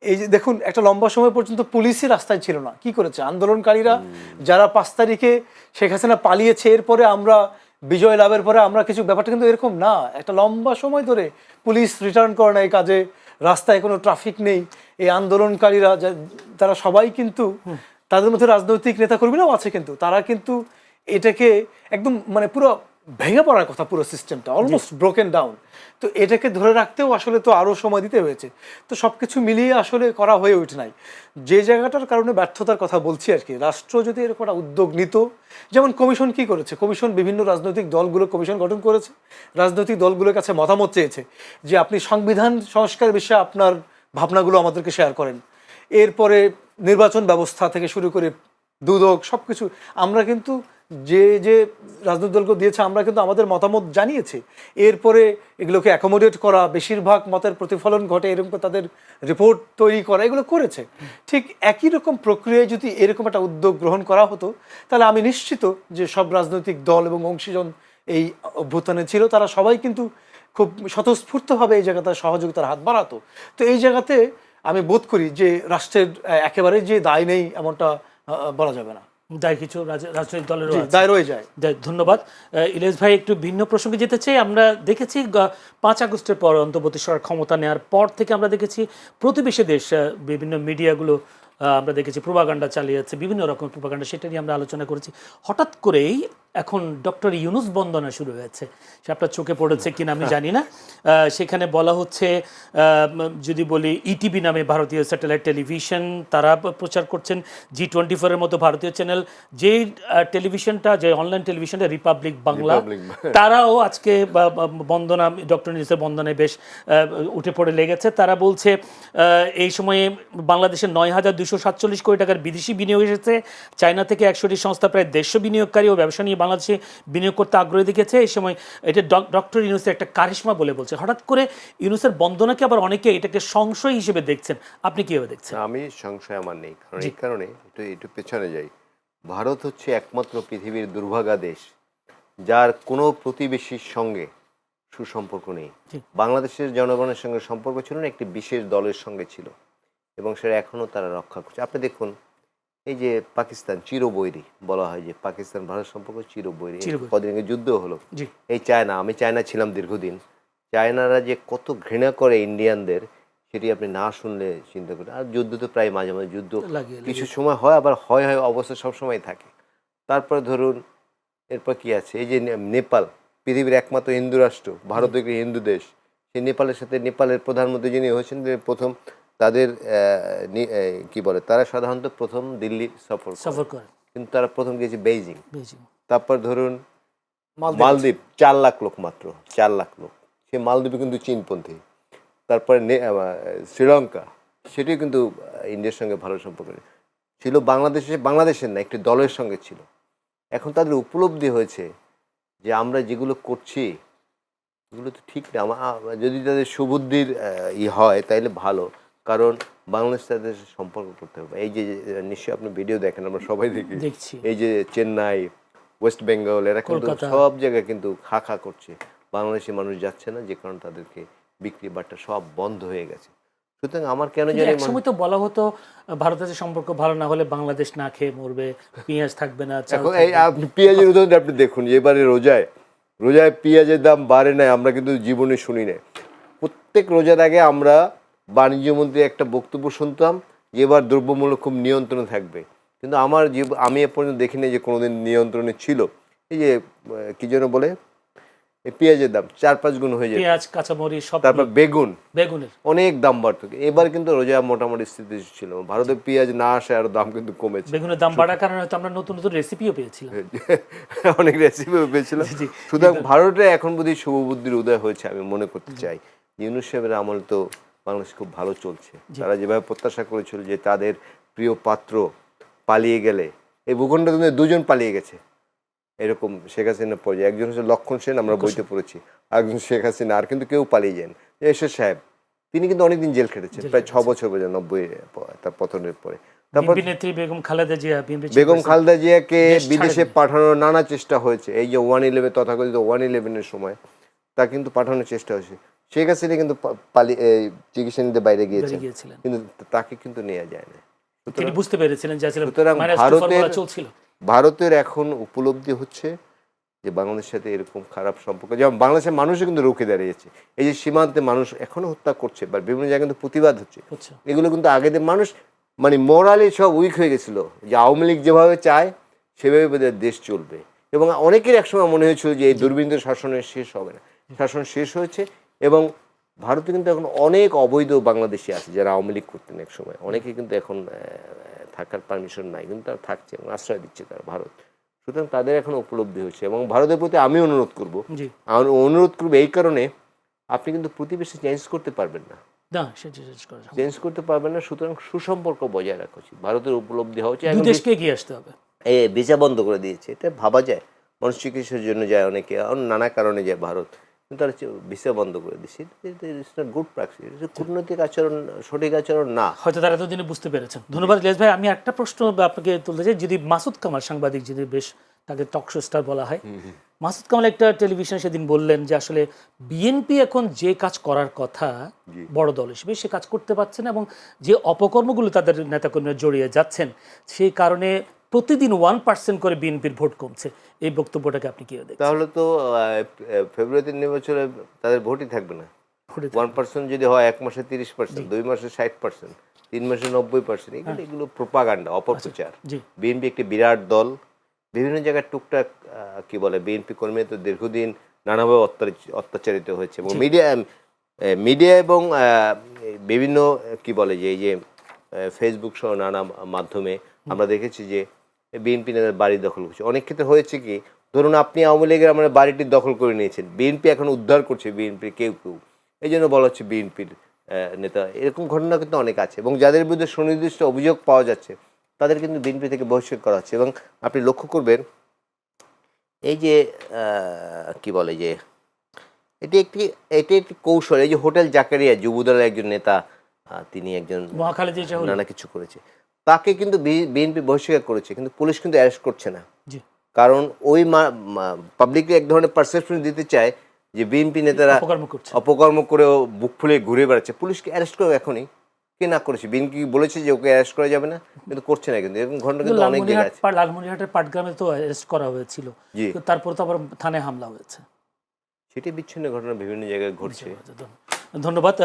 S3: এই যে দেখুন, একটা লম্বা সময় পর্যন্ত পুলিশই রাস্তায় ছিল না। কি করেছে আন্দোলনকারীরা, যারা 5 তারিখে শেখ হাসিনা পালিয়েছে, এরপরে আমরা বিজয় লাভের পরে আমরা কিছু, ব্যাপারটা কিন্তু এরকম না। একটা লম্বা সময় ধরে পুলিশ রিটার্ন করে না এই কাজে, রাস্তায় কোনো ট্রাফিক নেই। এই আন্দোলনকারীরা তারা সবাই কিন্তু, তাদের মধ্যে রাজনৈতিক নেতাকর্মীরাও আছে, কিন্তু তারা কিন্তু এটাকে একদম মানে পুরো ভেঙে পড়ার কথা, পুরো সিস্টেমটা অলমোস্ট ব্রোকেন ডাউন। তো এটাকে ধরে রাখতেও আসলে তো আরও সময় দিতে হয়েছে। তো সব কিছু মিলিয়ে আসলে করা হয়ে ওঠে নাই। যে জায়গাটার কারণে ব্যর্থতার কথা বলছি আর কি, রাষ্ট্র যদি এরকম একটা উদ্যোগ নিত, যেমন কমিশন কি করেছে, কমিশন বিভিন্ন রাজনৈতিক দলগুলো কমিশন গঠন করেছে, রাজনৈতিক দলগুলোর কাছে মতামত চেয়েছে যে আপনি সংবিধান সংস্কার বিষয়ে আপনার ভাবনাগুলো আমাদেরকে শেয়ার করেন। এরপরে নির্বাচন ব্যবস্থা থেকে শুরু করে দুদক সব কিছু আমরা কিন্তু যে রাজনৈতিক দলগুলো দিয়েছে, আমরা কিন্তু আমাদের মতামত জানিয়েছি। এরপরে এগুলোকে অ্যাকোমোডেট করা, বেশিরভাগ মতের প্রতিফলন ঘটে এরকম তাদের রিপোর্ট তৈরি করা, এগুলো করেছে। ঠিক একই রকম প্রক্রিয়ায় যদি এরকম একটা উদ্যোগ গ্রহণ করা হতো, তাহলে আমি নিশ্চিত যে সব রাজনৈতিক দল এবং অংশীজন এই অভ্যুত্থানে ছিল, তারা সবাই কিন্তু খুব স্বতঃস্ফূর্তভাবে এই জায়গাতে সহযোগিতার হাত বাড়াতো। তো এই জায়গাতে আমি বোধ করি যে রাষ্ট্রের একেবারে যে দায় নেই এমনটা বলা যাবে না।
S1: দায় কিছু রাজনৈতিক দলের
S3: দায় রয়ে যায়।
S1: ধন্যবাদ। ইলিয়াস ভাই, একটু ভিন্ন প্রসঙ্গে যেতে চাই। আমরা দেখেছি 5 আগস্টের পর অন্তর্বর্তী সরকার ক্ষমতা নেওয়ার পর থেকে আমরা দেখেছি প্রতিবেশী দেশ বিভিন্ন মিডিয়াগুলো আমরা দেখেছি প্রোপাগান্ডা চালিয়েছে, বিভিন্ন রকম প্রোপাগান্ডা, সেটা নিয়ে আমরা আলোচনা করেছি। হঠাৎ করেই এখন ডক্টর ইউনুস বন্দনা শুরু হয়েছে, সে আপনার চোখে পড়েছে কিনা আমি জানি না। সেখানে বলা হচ্ছে, যদি বলি ইটিভি নামে ভারতীয় স্যাটেলাইট টেলিভিশন, তারা প্রচার করছেন G24-এর মতো ভারতীয় চ্যানেল, যেই টেলিভিশনটা, যে অনলাইন টেলিভিশনটা রিপাবলিক বাংলা, তারাও আজকে বন্দনা, ডক্টর ইউনুসের বন্দনায় বেশ উঠে পড়ে লেগেছে। তারা বলছে এই সময়ে বাংলাদেশের 9,247 কোটি টাকার বিদেশি বিনিয়োগ এসেছে। চায়না থেকে 100টি সংস্থা প্রায় 150 বিনিয়োগকারী ও ব্যবসা নিয়ে বাংলাদেশে বিনিয়োগ করতে আগ্রহী দেখিয়েছে। এই সময় এটা ডক্টর ইউনুসের একটা কারিশমা বলে বলছে। হঠাৎ করে ইউনুসের বন্দনাকে আবার অনেকে এটাকে সংশয় হিসেবে দেখছেন, আপনি কিভাবে দেখছেন?
S2: আমি সংশয় আমার নেই, কারণ এই কারণে একটু পেছনে যাই। ভারত হচ্ছে একমাত্র পৃথিবীর দুর্ভাগা দেশ যার কোনো প্রতিবেশীর সঙ্গে সুসম্পর্ক নেই। বাংলাদেশের জনগণের সঙ্গে সম্পর্ক ছিল না, একটি বিশেষ দলের সঙ্গে ছিল, এবং সেটা এখনও তারা রক্ষা করছে। আপনি দেখুন, এই যে পাকিস্তান চিরবৈরী বলা হয়, যে পাকিস্তান ভারত সম্পর্ক চিরবৈরী, কদিন আগে যুদ্ধ হলো। এই চায়না, আমি চায়না ছিলাম দীর্ঘদিন, চায়নারা যে কত ঘৃণা করে ইন্ডিয়ানদের সেটি আপনি না শুনলে চিন্তা করেন। আর যুদ্ধ তো প্রায় মাঝে মাঝে যুদ্ধ কিছু সময় হয়, আবার হয় অবস্থা সবসময় থাকে। তারপরে ধরুন এরপর কি আছে, এই যে নেপাল, পৃথিবীর একমাত্র হিন্দু রাষ্ট্র, ভারত একটি হিন্দু দেশ, সেই নেপালের সাথে নেপালের প্রধানমন্ত্রী যিনি হয়েছেন, প্রথম তাদের কি বলে, তারা সাধারণত প্রথম দিল্লি সফর করে, কিন্তু তারা প্রথম গিয়েছে বেইজিং। তারপর ধরুন মালদ্বীপ, 4 লাখ লোক, মাত্র 4 লাখ লোক, সেই মালদ্বীপে কিন্তু চীনপন্থী। তারপরে শ্রীলঙ্কা, সেটিও কিন্তু ইন্ডিয়ার সঙ্গে ভালো সম্পর্ক ছিল। বাংলাদেশের না, একটি দলের সঙ্গে ছিল। এখন তাদের উপলব্ধি হয়েছে যে আমরা যেগুলো করছি এগুলো তো ঠিক না। যদি তাদের সুবুদ্ধির হয় তাইলে ভালো, কারণ বাংলাদেশ তাদের সম্পর্ক করতে হবে। এই যে নিশ্চয়ই আপনি ভিডিও দেখেন, আমরা সবাই দেখছি, এই যে চেন্নাই, ওয়েস্ট বেঙ্গল, এরা কিন্তু সব জায়গায় কিন্তু খা করছে, বাংলাদেশি মানুষ যাচ্ছে না, যে কারণে তাদেরকে বিক্রি বাট্টা সব বন্ধ হয়ে গেছে। সুতরাং আমার কেন জানি
S1: একসময় তো বলা হতো ভারতের সম্পর্ক ভালো না হলে বাংলাদেশ না খেয়ে মরবে, পেঁয়াজ থাকবে না।
S2: এখন এই আপনি পেঁয়াজের উদাহরণ আপনি দেখুন, এবারে রোজায় পেঁয়াজের দাম বাড়ে নাই, আমরা কিন্তু জীবনে শুনি না। প্রত্যেক রোজার আগে আমরা বাণিজ্য মন্ত্রী একটা বক্তব্য শুনতাম যে এবার দ্রব্যমূল্য খুব নিয়ন্ত্রণে থাকবে, কিন্তু আমি এ পর্যন্ত দেখিনি যে কোনোদিন নিয়ন্ত্রণে ছিল। এই যে কি যেন বলে, পেঁয়াজের দাম 4-5 গুণ হয়ে যায়,
S1: পেঁয়াজ, কাঁচামরিচ সব।
S2: তারপর বেগুনের অনেক দাম বাড়তো। এবার কিন্তু রোজা মোটামুটি স্থিতি ছিল, ভারতে পেঁয়াজ না আসে আর দাম কিন্তু কমেছে।
S1: বেগুনের দাম বাড়ার কারণে হয়তো আমরা নতুন নতুন রেসিপিও পেয়েছিলাম,
S2: অনেক রেসিপিও পেয়েছিলাম। সুতরাং ভারতে এখন বুঝি শুভবুদ্ধির উদয় হয়েছে, আমি মনে করতে চাই। ইউনুস সাহেবের আমল তো বাংলাদেশ খুব ভালো চলছে। তারা যেভাবে প্রত্যাশা করেছিল যে তাদের প্রিয় পাত্র পালিয়ে গেলে, এই ভূখণ্ড 2জন পালিয়ে গেছে এরকম শেখ হাসিনার পর্যায়ে। একজন হচ্ছে লক্ষণ সেন, আমরা বইতে পড়েছি, আরেকজন শেখ হাসিনা, আর কিন্তু কেউ পালিয়ে যান। এরশাদ সাহেব, তিনি কিন্তু অনেকদিন জেল খেটেছেন, প্রায় 6 বছর পর্যন্ত, 90 তার পতনের পরে। তারপর বেগম খালেদা জিয়াকে বিদেশে পাঠানোর নানা চেষ্টা হয়েছে। এই যে 111 তথাকথিত 111-এর সময় তা কিন্তু পাঠানোর চেষ্টা হয়েছে। শেখ হাসিনা কিন্তু চিকিৎসা নিতে বাইরে গিয়েছিলেন, কিন্তু তাকে কিন্তু নেওয়া যায় না।
S1: বুঝতে পেরেছিলেন যে
S2: সুতরাং ভারতের এখন উপলব্ধি হচ্ছে যে বাংলাদেশের সাথে এরকম খারাপ সম্পর্ক, যেমন বাংলাদেশের মানুষও কিন্তু রুখে দাঁড়িয়েছে। এই যে সীমান্তে মানুষ এখনো হত্যা করছে বা বিভিন্ন জায়গায় কিন্তু প্রতিবাদ হচ্ছে, এগুলো কিন্তু আগেদের মানুষ মানে মোরালি সব উইক হয়ে গেছিল, যে আওয়ামী লীগ যেভাবে চায় সেভাবে বোধহয় দেশ চলবে। এবং অনেকের একসময় মনে হয়েছিল যে এই দুর্বৃত্ত শাসনের শেষ হবে না, শাসন শেষ হয়েছে। এবং ভারতে কিন্তু এখন অনেক অবৈধ বাংলাদেশি আছে যারা আওয়ামী লীগ করতেন এক সময়, অনেকে কিন্তু এখন থাকার পারমিশন নাই, কিন্তু তারা থাকছে এবং আশ্রয় দিচ্ছে তারা ভারত। সুতরাং তাদের এখন উপলব্ধি হচ্ছে। এবং ভারতের প্রতি আমি অনুরোধ করবো এই কারণে, আপনি কিন্তু প্রতিবেশী চেঞ্জ করতে পারবেন না, চেঞ্জ করতে পারবেন না। সুতরাং সুসম্পর্ক বজায় রাখা উচিত, ভারতের উপলব্ধি হওয়া উচিত।
S1: দেশকে এগিয়ে আসতে হবে।
S2: এই ভিসা বন্ধ করে দিয়েছে, এটা ভাবা যায়। মানুষ চিকিৎসার জন্য যায়, অনেকে নানা কারণে যায় ভারত, কিন্তু তারা ভিসা বন্ধ করে দিচ্ছে। গুড প্র্যাকটিস, কূটনৈতিক আচরণ, সঠিক আচরণ না।
S1: হয়তো তারা এতদিনে বুঝতে পেরেছেন। ধন্যবাদ ইলিয়াস ভাই। আমি একটা প্রশ্ন আপনাকে তুলতে চাই, যদি মাসুদ কামাল সাংবাদিক, যদি বেশ তাকে টকশো স্টার বলা হয়, মাসুদ কামাল একটা টেলিভিশন সেদিন বললেন যে আসলে বিএনপি এখন যে কাজ করার কথা বড় দল হিসেবে সে কাজ করতে পারছে না, এবং যে অপকর্মগুলো তাদের নেতাকর্মীরা জড়িয়ে যাচ্ছেন সেই কারণে প্রতিদিন 1% করে বিএনপির ভোট কমছে। এই বক্তব্যটাকে আপনি কি দেখেন?
S2: তাহলে তো ফেব্রুয়ারিতে নির্বাচনে তাদের ভোটই থাকবে না। 1% যদি হয়, 1 মাসে 30%, 2 মাসে 60%, 3 মাসে 90%, এগুলো প্রোপাগান্ডা, অপপ্রচার। বিএনপি একটি বিরাট দল, বিভিন্ন জায়গায় টুকটাক কি বলে বিএনপি কর্মী তো দীর্ঘদিন নানাভাবে অত্যাচারিত হয়েছে এবং মিডিয়া এবং বিভিন্ন কি বলে যে এই যে ফেসবুক সহ নানা মাধ্যমে আমরা দেখেছি যে বিএনপি নেতার বাড়ি দখল করছে। অনেক ক্ষেত্রে হয়েছে কি, ধরুন আপনি আওয়ামী লীগের আমরা বাড়িটি দখল করে নিয়েছেন, বিএনপি এখন উদ্ধার করছে বিএনপির কেউ এই জন্য বলা হচ্ছে বিএনপির নেতা। এরকম ঘটনা কিন্তু অনেক আছে এবং যাদের বিরুদ্ধে সুনির্দিষ্ট অভিযোগ পাওয়া যাচ্ছে তাদের কিন্তু বিএনপি থেকে বহিষ্কার করা হচ্ছে। এবং আপনি লক্ষ্য করবেন এই যে কি বলে যে এটি একটি কৌশল। এই যে হোটেল জাকারিয়া যুবদলের একজন নেতা, তিনি একজন নানা কিছু করেছে, তাকে কিন্তু বিএনপি বহিষ্কার করেছে, কিন্তু পুলিশ কিন্তু অ্যারেস্ট করছে না। কারণ ওই পাবলিকলি এক ধরনের পারসেপশন দিতে চায় যে বিএনপি নেতারা অপকর্ম করেও বুক ফুলে ঘুরে বেড়াচ্ছে, পুলিশকে অ্যারেস্ট করে এখনই কে না করেছে। বিএনপি বলেছে যে ওকে অ্যারেস্ট করা যাবে না, কিন্তু করছে না। কিন্তু এরকম ঘটনা কিন্তু অনেক জায়গায় আছে।
S1: লালমনিরহাটের পাটগ্রামে তো অ্যারেস্ট করা হয়েছিল, তারপর তো আবার থানায় হামলা হয়েছে।
S2: সেটি বিচ্ছিন্ন ঘটনা বিভিন্ন জায়গায় ঘটছে।
S1: ধন্যবাদ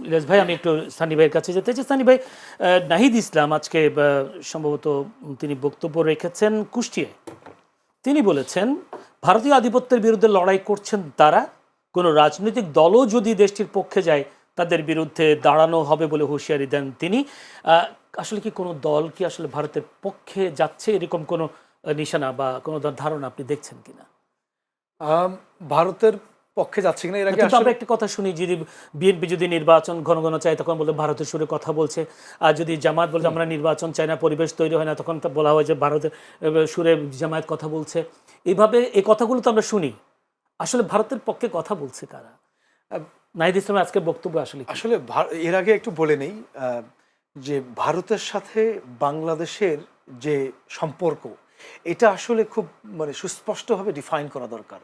S1: ইলিয়াস ভাই। আমি একটু সানি ভাইয়ের কাছে যেতে চাই। সানি ভাই, নাহিদ ইসলাম আজকে সম্ভবত তিনি বক্তব্য রেখেছেন কুষ্টিয়ায়। তিনি বলেছেন ভারতীয় আধিপত্যের বিরুদ্ধে লড়াই করছেন তারা, কোনো রাজনৈতিক দলও যদি দেশটির পক্ষে যায় তাদের বিরুদ্ধে দাঁড়ানো হবে বলে হুঁশিয়ারি দেন তিনি। আসলে কি কোনো দল কি আসলে ভারতের পক্ষে যাচ্ছে, এরকম কোনো নিশানা বা কোনো ধারণা আপনি দেখছেন কিনা?
S3: ভারতের পক্ষে যাচ্ছে কিনা, এর আগে
S1: আমরা একটা কথা শুনি, যদি বিএনপি যদি নির্বাচন ঘন ঘন চায় তখন বলে ভারতের সুরে কথা বলছে, আর যদি জামায়াত বলে আমরা নির্বাচন চাই না, পরিবেশ তৈরি হয় না, তখন বলা হয় যে ভারতের সুরে জামায়াত কথা বলছে। এইভাবে এই কথাগুলো তো আমরা শুনি। আসলে ভারতের পক্ষে কথা বলছে কারা? নাহিদ ইসলামের আজকের বক্তব্য আসলে
S3: এর আগে একটু বলে নেই যে ভারতের সাথে বাংলাদেশের যে সম্পর্ক, এটা আসলে খুব মানে সুস্পষ্টভাবে ডিফাইন করা দরকার।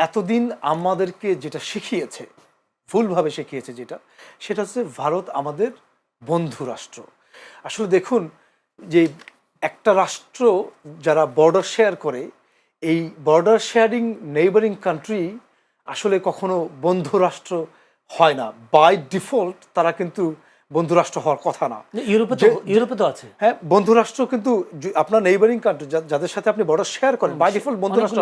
S3: এতদিন আমাদেরকে যেটা শিখিয়েছে, ভুলভাবে শিখিয়েছে সেটা হচ্ছে ভারত আমাদের বন্ধু রাষ্ট্র। আসলে দেখুন যে একটা রাষ্ট্র যারা বর্ডার শেয়ার করে, এই বর্ডার শেয়ারিং নেইবারিং কান্ট্রি আসলে কখনো বন্ধু রাষ্ট্র হয় না। বাই ডিফল্ট তারা কিন্তু বন্ধু রাষ্ট্র হওয়ার কথা না।
S1: ইউরোপে তো আছে,
S3: হ্যাঁ, বন্ধু রাষ্ট্র কিন্তু আপনার নেইবারিং কান্ট্রি যাদের সাথে আপনি বর্ডার শেয়ার করেন, বাই ডিফল্ট বন্ধু রাষ্ট্র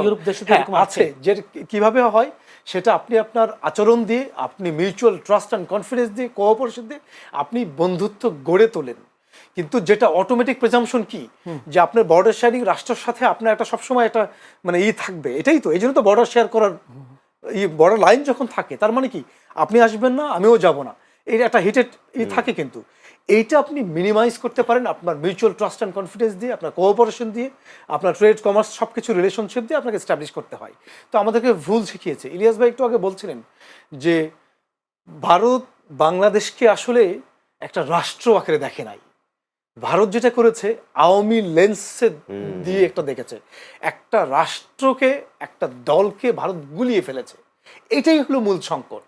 S3: আছে। যে কিভাবে হয় সেটা আপনি আপনার আচরণ দিয়ে, আপনি মিউচুয়াল ট্রাস্ট অ্যান্ড কনফিডেন্স দিয়ে, কোঅপারেশন দিয়ে আপনি বন্ধুত্ব গড়ে তোলেন। কিন্তু যেটা অটোমেটিক প্রেজাম্পশন কি, যে আপনার বর্ডার শেয়ারিং রাষ্ট্রের সাথে আপনার একটা সবসময় একটা মানে থাকবে, এটাই তো। এই জন্য তো বর্ডার শেয়ার করার বর্ডার লাইন যখন থাকে, তার মানে কি আপনি আসবেন না, আমিও যাব না, এই একটা হিটেড থাকে। কিন্তু এইটা আপনি মিনিমাইজ করতে পারেন আপনার মিউচুয়াল ট্রাস্ট অ্যান্ড কনফিডেন্স দিয়ে, আপনার কোঅপারেশন দিয়ে, আপনার ট্রেড কমার্স সব কিছু রিলেশনশিপ দিয়ে আপনাকে এস্টাবলিশ করতে হয়। তো আমাদেরকে ভুল শিখিয়েছে। ইলিয়াস ভাই একটু আগে বলছিলেন যে ভারত বাংলাদেশকে আসলে একটা রাষ্ট্র আকারে দেখে নাই। ভারত যেটা করেছে আওয়ামী লেন্সে দিয়ে একটা দেখেছে, একটা রাষ্ট্রকে, একটা দলকে ভারত গুলিয়ে ফেলেছে। এটাই হলো মূল সংকট।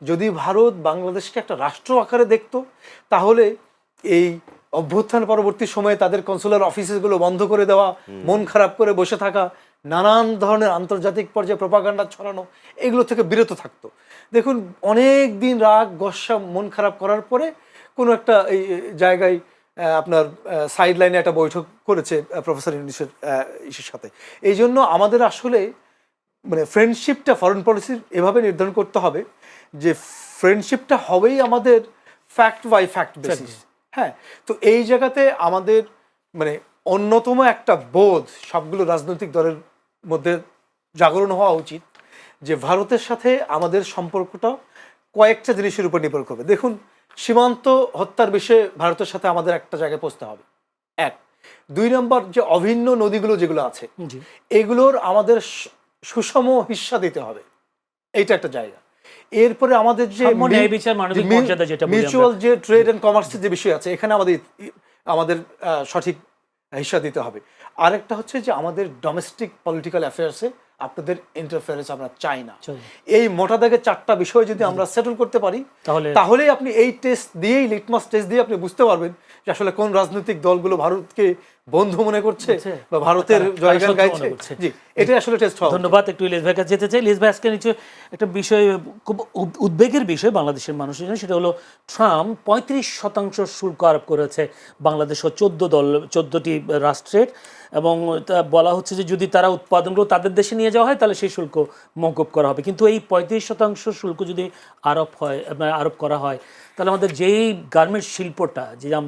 S3: যদি ভারত বাংলাদেশকে একটা রাষ্ট্র আকারে দেখতো, তাহলে এই অভ্যুত্থান পরবর্তী সময়ে তাদের কনসুলার অফিসগুলো বন্ধ করে দেওয়া, মন খারাপ করে বসে থাকা, নানান ধরনের আন্তর্জাতিক পর্যায়ে প্রোপাগান্ডা ছড়ানো, এগুলো থেকে বিরত থাকতো। দেখুন অনেক দিন রাগ গস্যা মন খারাপ করার পরে কোনো একটা এই জায়গায় আপনার সাইড লাইনে একটা বৈঠক করেছে প্রফেসর ইউনূসের সাথে। এই জন্য আমাদের আসলে মানে ফ্রেন্ডশিপটা ফরেন পলিসির এভাবে নির্ধারণ করতে হবে যে ফ্রেন্ডশিপটা হবেই আমাদের ফ্যাক্ট বাই ফ্যাক্ট বেসিস। হ্যাঁ, তো এই জায়গাতে আমাদের মানে অন্যতম একটা বোধ সবগুলো রাজনৈতিক দলের মধ্যে জাগরণ হওয়া উচিত যে ভারতের সাথে আমাদের সম্পর্কটা কয়েকটা জিনিসের উপর নির্ভর করবে। দেখুন, সীমান্ত হত্যার বিষয়ে ভারতের সাথে আমাদের একটা জায়গায় পৌঁছতে হবে, এক। দুই নম্বর, যে অভিন্ন নদীগুলো যেগুলো আছে এগুলোর আমাদের সুষম হিস্সা দিতে হবে, এইটা একটা জায়গা। এরপরে আমাদের যে মিউচুয়াল যে ট্রেড অ্যান্ড কমার্সের যে বিষয় আছে, এখানে আমাদের সঠিক হিস্সা দিতে হবে। আরেকটা হচ্ছে যে আমাদের ডোমেস্টিক পলিটিক্যাল অ্যাফেয়ার্সে আপনাদের ইন্টারফেয়ারেন্স আমরা চাই না। এই মোটা দাগে চারটা বিষয় যদি আমরা সেটেল করতে পারি, তাহলে আপনি এই টেস্ট দিয়েই, লিটমাস টেস্ট দিয়ে আপনি বুঝতে পারবেন যে আসলে কোন রাজনৈতিক দলগুলো ভারতকে বন্ধু মনে করছে
S1: বুঝছে?
S3: বা ভারতের
S1: তারা
S3: জয়গান
S1: শত্রু
S3: গাইছে।
S1: মনে করছে।
S3: জি, এটাই আসলে টেস্ট হওয়া উচিত।
S1: ধন্যবাদ। একটু ইলিয়াস ভাইয়ের কাছে যেতে চাই। ইলিয়াস ভাই, আজকে নিচে একটা বিষয়, খুব উদ্বেগের বিষয় বাংলাদেশের মানুষের জন্য, সেটা হলো ট্রাম্প 35% শুল্ক আরোপ করেছে বাংলাদেশ ও 14টি রাষ্ট্রের, এবং তা বলা হচ্ছে যে যদি তারা উৎপাদনগুলো তাদের দেশে নিয়ে যাওয়া হয় তাহলে সেই শুল্ক মওকুফ করা হবে। কিন্তু এই 35% শুল্ক যদি আরোপ করা হয়, তাহলে আমাদের যেই গার্মেন্টস শিল্পটা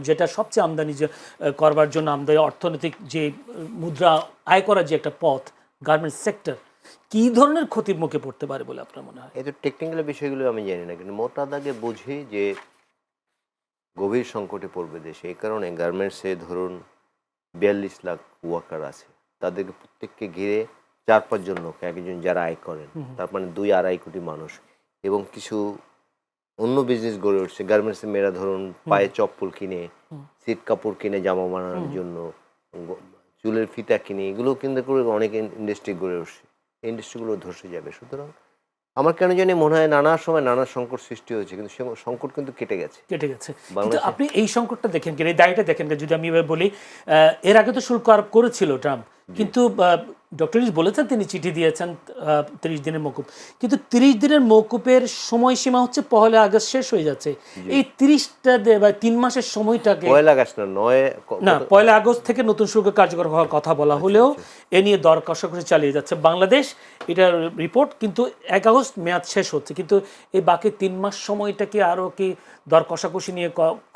S1: যেটা সবচেয়ে আমদানি করবার জন্য আমদানি অর্থনৈতিক যে মুদ্রা আয় করার যে একটা পথ, গার্মেন্টস সেক্টর, কী ধরনের ক্ষতির মুখে পড়তে পারে বলে আপনার মনে হয়?
S2: এই তো টেকনিক্যাল বিষয়গুলো আমি জানি না, কিন্তু মোটা দাগে বুঝি যে গভীর সংকটে পড়বে দেশে। এই কারণে গার্মেন্টসে ধরুন 42 লাখ ওয়ার্কার আছে, তাদেরকে প্রত্যেককে ঘিরে 4-5 জন লোক, একজন যারা আয় করেন, তার মানে 2-2.5 কোটি মানুষ, এবং কিছু অন্য বিজনেস গড়ে উঠছে। গার্মেন্টসে মেয়েরা ধরুন পায়ে চপ্পল কিনে, সিট কাপড় কিনে জামা বানানোর জন্য, চুলের ফিতা কিনে, এগুলো কেন্দ্র করে অনেক ইন্ডাস্ট্রি গড়ে উঠছে। এই ইন্ডাস্ট্রিগুলো ধসে যাবে। সুতরাং আমার কেন জানি মনে হয় নানা সময় নানা সংকট সৃষ্টি হয়েছে, কিন্তু সে সংকট কিন্তু কেটে গেছে। কিন্তু
S1: কিন্তু আপনি এই সংকটটা দেখেন কিনা, এই দায়টা দেখেন কিনা, যদি আমি এবার বলি, এর আগে তো শুল্ক আরোপ করেছিল ট্রাম্প, কিন্তু ডক্টর ইউনূস বলেছেন, তিনি চিঠি দিয়েছেন 30 দিনের মওকুফ, কিন্তু 30 দিনের মওকুফের সময়সীমা হচ্ছে 1 আগস্ট শেষ হয়ে যাচ্ছে। এই 30টা বা 3 মাসের সময়টাকে
S2: 1 আগস্ট
S1: না, 1 আগস্ট থেকে নতুন শুল্ক কার্যকর হওয়ার কথা বলা হলেও এ নিয়ে দর কষাকষি চালিয়ে যাচ্ছে বাংলাদেশ, এটার রিপোর্ট। কিন্তু 1 আগস্ট মেয়াদ শেষ হচ্ছে, কিন্তু এই বাকি 3 মাস সময়টা কি আরও কি দর কষাকষি নিয়ে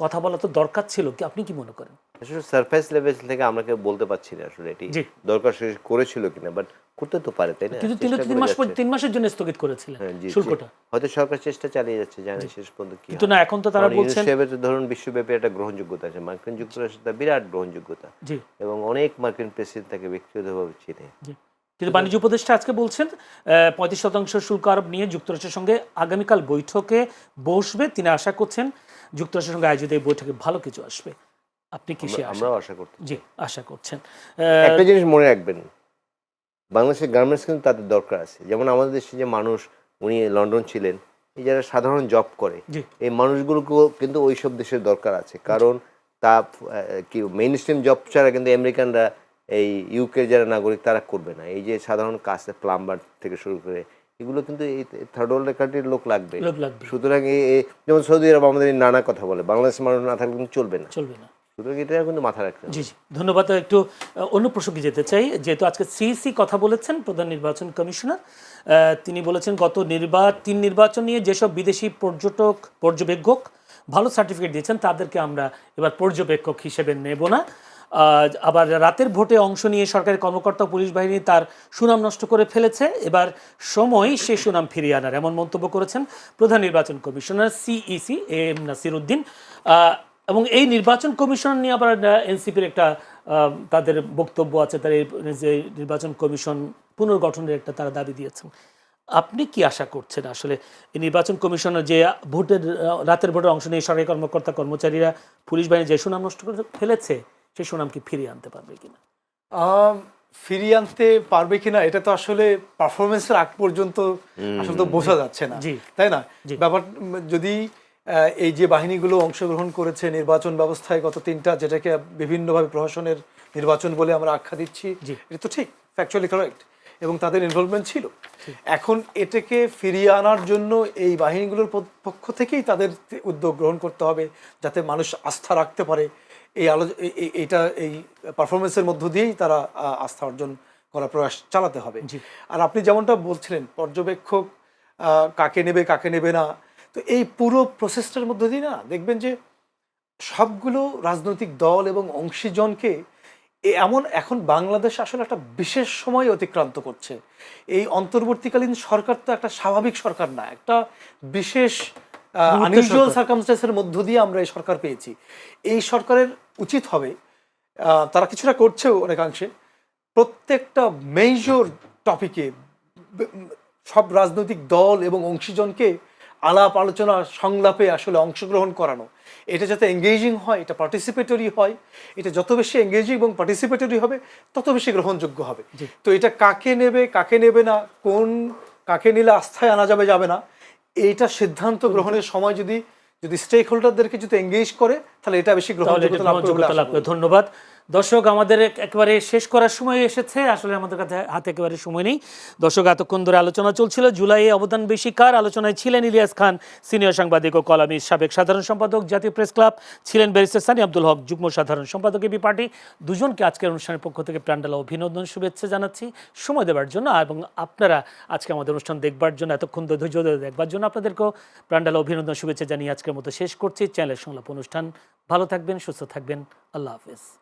S1: কথা বলা তো দরকার ছিল কি, আপনি কি মনে করেন?
S2: আসলে সারফেস লেভেল থেকে আমরা কেউ বলতে পারছি না আসলে এটি দরকার শেষ করেছিল কিনা, বাট করতে তো পারে, তাই না?
S1: কিন্তু তিনি 3 মাসের জন্য স্থগিত করেছিলেন শুল্কটা।
S2: হয়তো সরকার চেষ্টা চালিয়ে যাচ্ছে, জানি শেষ পর্যন্ত কি।
S1: কিন্তু না, এখন তো তারা বলছেন
S2: ধরুন বিশ্বব্যাপী একটা গ্রহণযোগ্যতা আছে, মার্কিন যুক্তরাষ্ট্রে তার বিরাট গ্রহণযোগ্যতা, এবং অনেক মার্কিন প্রেসিডেন্ট তাকে ব্যক্তিগতভাবে চিনে।
S1: কিন্তু বাণিজ্য উপদেষ্টা আজকে বলছেন 35% শুল্ক আরোপ নিয়ে যুক্তরাষ্ট্রের সঙ্গে আগামীকাল বৈঠকে বসবে। তিনি আশা করছেন যুক্তরাষ্ট্রের সঙ্গে আয়োজিত এই বৈঠকে ভালো কিছু আসবে। আপনি কি
S2: আমরাও আশা করছি।
S1: জি, আশা করছেন।
S2: একটা জিনিস মনে রাখবেন, বাংলাদেশের গার্মেন্টস কিন্তু তাদের দরকার আছে। যেমন আমাদের দেশে যে মানুষ, উনি লন্ডন ছিলেন, এই যারা সাধারণ জব করে, এই মানুষগুলোকেও কিন্তু ওই সব দেশের দরকার আছে। কারণ তা কি মেইন স্ট্রিম জব ছাড়া কিন্তু আমেরিকানরা, এই ইউকের যারা নাগরিক, তারা করবে না। এই যে সাধারণ কাজ, প্লাম্বার থেকে শুরু করে, এগুলো কিন্তু এই থার্ড ওয়ার্ল্ড কান্ট্রির লোক লাগবে। সুতরাং যেমন সৌদি আরব আমাদের নানা কথা বলে, বাংলাদেশের মানুষ না থাকলে কিন্তু চলবে না। সুতরাং এটা কিন্তু মাথায় রাখতে হবে।
S1: জি, ধন্যবাদ। একটু অন্য প্রসঙ্গে যেতে চাই, যেহেতু আজকে সিইসি কথা বলেছেন, প্রধান নির্বাচন কমিশনার, তিনি বলেছেন গত 3 নির্বাচন নিয়ে যেসব বিদেশি পর্যবেক্ষক ভালো সার্টিফিকেট দিয়েছেন তাদেরকে আমরা এবার পর্যবেক্ষক হিসেবে নেব না। আবার রাতের ভোটে অংশ নিয়ে সরকারি কর্মকর্তা পুলিশ বাহিনী তার সুনাম নষ্ট করে ফেলেছে, এবার সময় সেই সুনাম ফিরিয়ে আনার, এমন মন্তব্য করেছেন প্রধান নির্বাচন commissioner CEC M Nasir Uddin. এবং এই নির্বাচন কমিশন নিয়ে আবার এনসিপির একটা তাদের বক্তব্য আছে, তার এই যে নির্বাচন কমিশন পুনর্গঠনের একটা তারা দাবি দিয়েছেন। আপনি কি আশা করছেন আসলে এই নির্বাচন কমিশনের যে রাতের ভোটের অংশ নিয়ে সরকারি কর্মকর্তা কর্মচারীরা পুলিশ বাহিনী যে সুনাম নষ্ট করে ফেলেছে, সেই সুনাম কি ফিরিয়ে আনতে পারবে কিনা?
S3: ফিরিয়ে আনতে পারবে কিনা এটা তো আসলে পারফরমেন্সের আগ পর্যন্ত আসলে তো বোঝা যাচ্ছে না, তাই না? ব্যাপার যদি এই যে বাহিনীগুলো অংশগ্রহণ করেছে নির্বাচন ব্যবস্থায় গত 3টা, যেটাকে বিভিন্নভাবে প্রশাসনের নির্বাচন বলে আমরা আখ্যা দিচ্ছি, এটা তো ঠিক, ফ্যাকচুয়ালি কারেক্ট, এবং তাদের ইনভলভমেন্ট ছিল। এখন এটাকে ফিরিয়ে আনার জন্য এই বাহিনীগুলোর পক্ষ থেকেই তাদের উদ্যোগ গ্রহণ করতে হবে, যাতে মানুষ আস্থা রাখতে পারে। এই পারফরমেন্সের মধ্য দিয়েই তারা আস্থা অর্জন করার প্রয়াস চালাতে হবে। আর আপনি যেমনটা বলছিলেন, পর্যবেক্ষক কাকে নেবে না, তো এই পুরো প্রসেসটার মধ্য দিয়ে না দেখবেন যে সবগুলো রাজনৈতিক দল এবং অংশীজনকে এখন বাংলাদেশ আসলে একটা বিশেষ সময় অতিক্রান্ত করছে। এই অন্তর্বর্তীকালীন সরকার তো একটা স্বাভাবিক সরকার না, একটা বিশেষ আনইউজুয়াল সার্কামস্টেন্সের মধ্য দিয়ে আমরা এই সরকার পেয়েছি। এই সরকারের উচিত হবে, তারা কিছুটা করছেও অনেকাংশে, প্রত্যেকটা মেজর টপিকে সব রাজনৈতিক দল এবং অংশীজনকে আলাপ আলোচনা সংলাপে আসলে অংশগ্রহণ করানো। এটা যাতে এঙ্গেজিং হয়, এটা পার্টিসিপেটরি হয়, এটা যত বেশি এঙ্গেজিং এবং পার্টিসিপেটরি হবে তত বেশি গ্রহণযোগ্য হবে। তো এটা কাকে নেবে না, কাকে নিলে আস্থায় আনা যাবে না, এইটা সিদ্ধান্ত গ্রহণের সময় যদি স্টেক হোল্ডারদেরকে যদি এঙ্গেজ করে, তাহলে এটা বেশি গ্রহণযোগ্যতা লাভ করবে।
S1: ধন্যবাদ। দর্শক, আমাদের একেবারে শেষ করার সময় এসেছে, আসলে আমাদের কাছে হাতে একেবারে সময় নেই। দর্শক, এতক্ষণ ধরে আলোচনা চলছিল জুলাইয়ে অবদান বেশি কার। আলোচনায় ছিলেন ইলিয়াস খান, সিনিয়র সাংবাদিক ও কলামিস্ট, সাবেক সাধারণ সম্পাদক জাতীয় প্রেস ক্লাব, ছিলেন ব্যারিস্টার সানি আব্দুল হক, যুগ্ম সাধারণ সম্পাদক এবি পার্টি। দুজনকে আজকের অনুষ্ঠানের পক্ষ থেকে প্রাণঢালা অভিনন্দন, শুভেচ্ছা জানাচ্ছি সময় দেওয়ার জন্য, এবং আপনারা আজকে আমাদের অনুষ্ঠান দেখবার জন্য, এতক্ষণ ধরে ধৈর্য ধরে দেখবার জন্য আপনাদেরকেও প্রাণঢালা অভিনন্দন, শুভেচ্ছা জানিয়ে আজকের মতো শেষ করছি চ্যানেলের সংলাপ অনুষ্ঠান। ভালো থাকবেন, সুস্থ থাকবেন, আল্লাহ হাফেজ।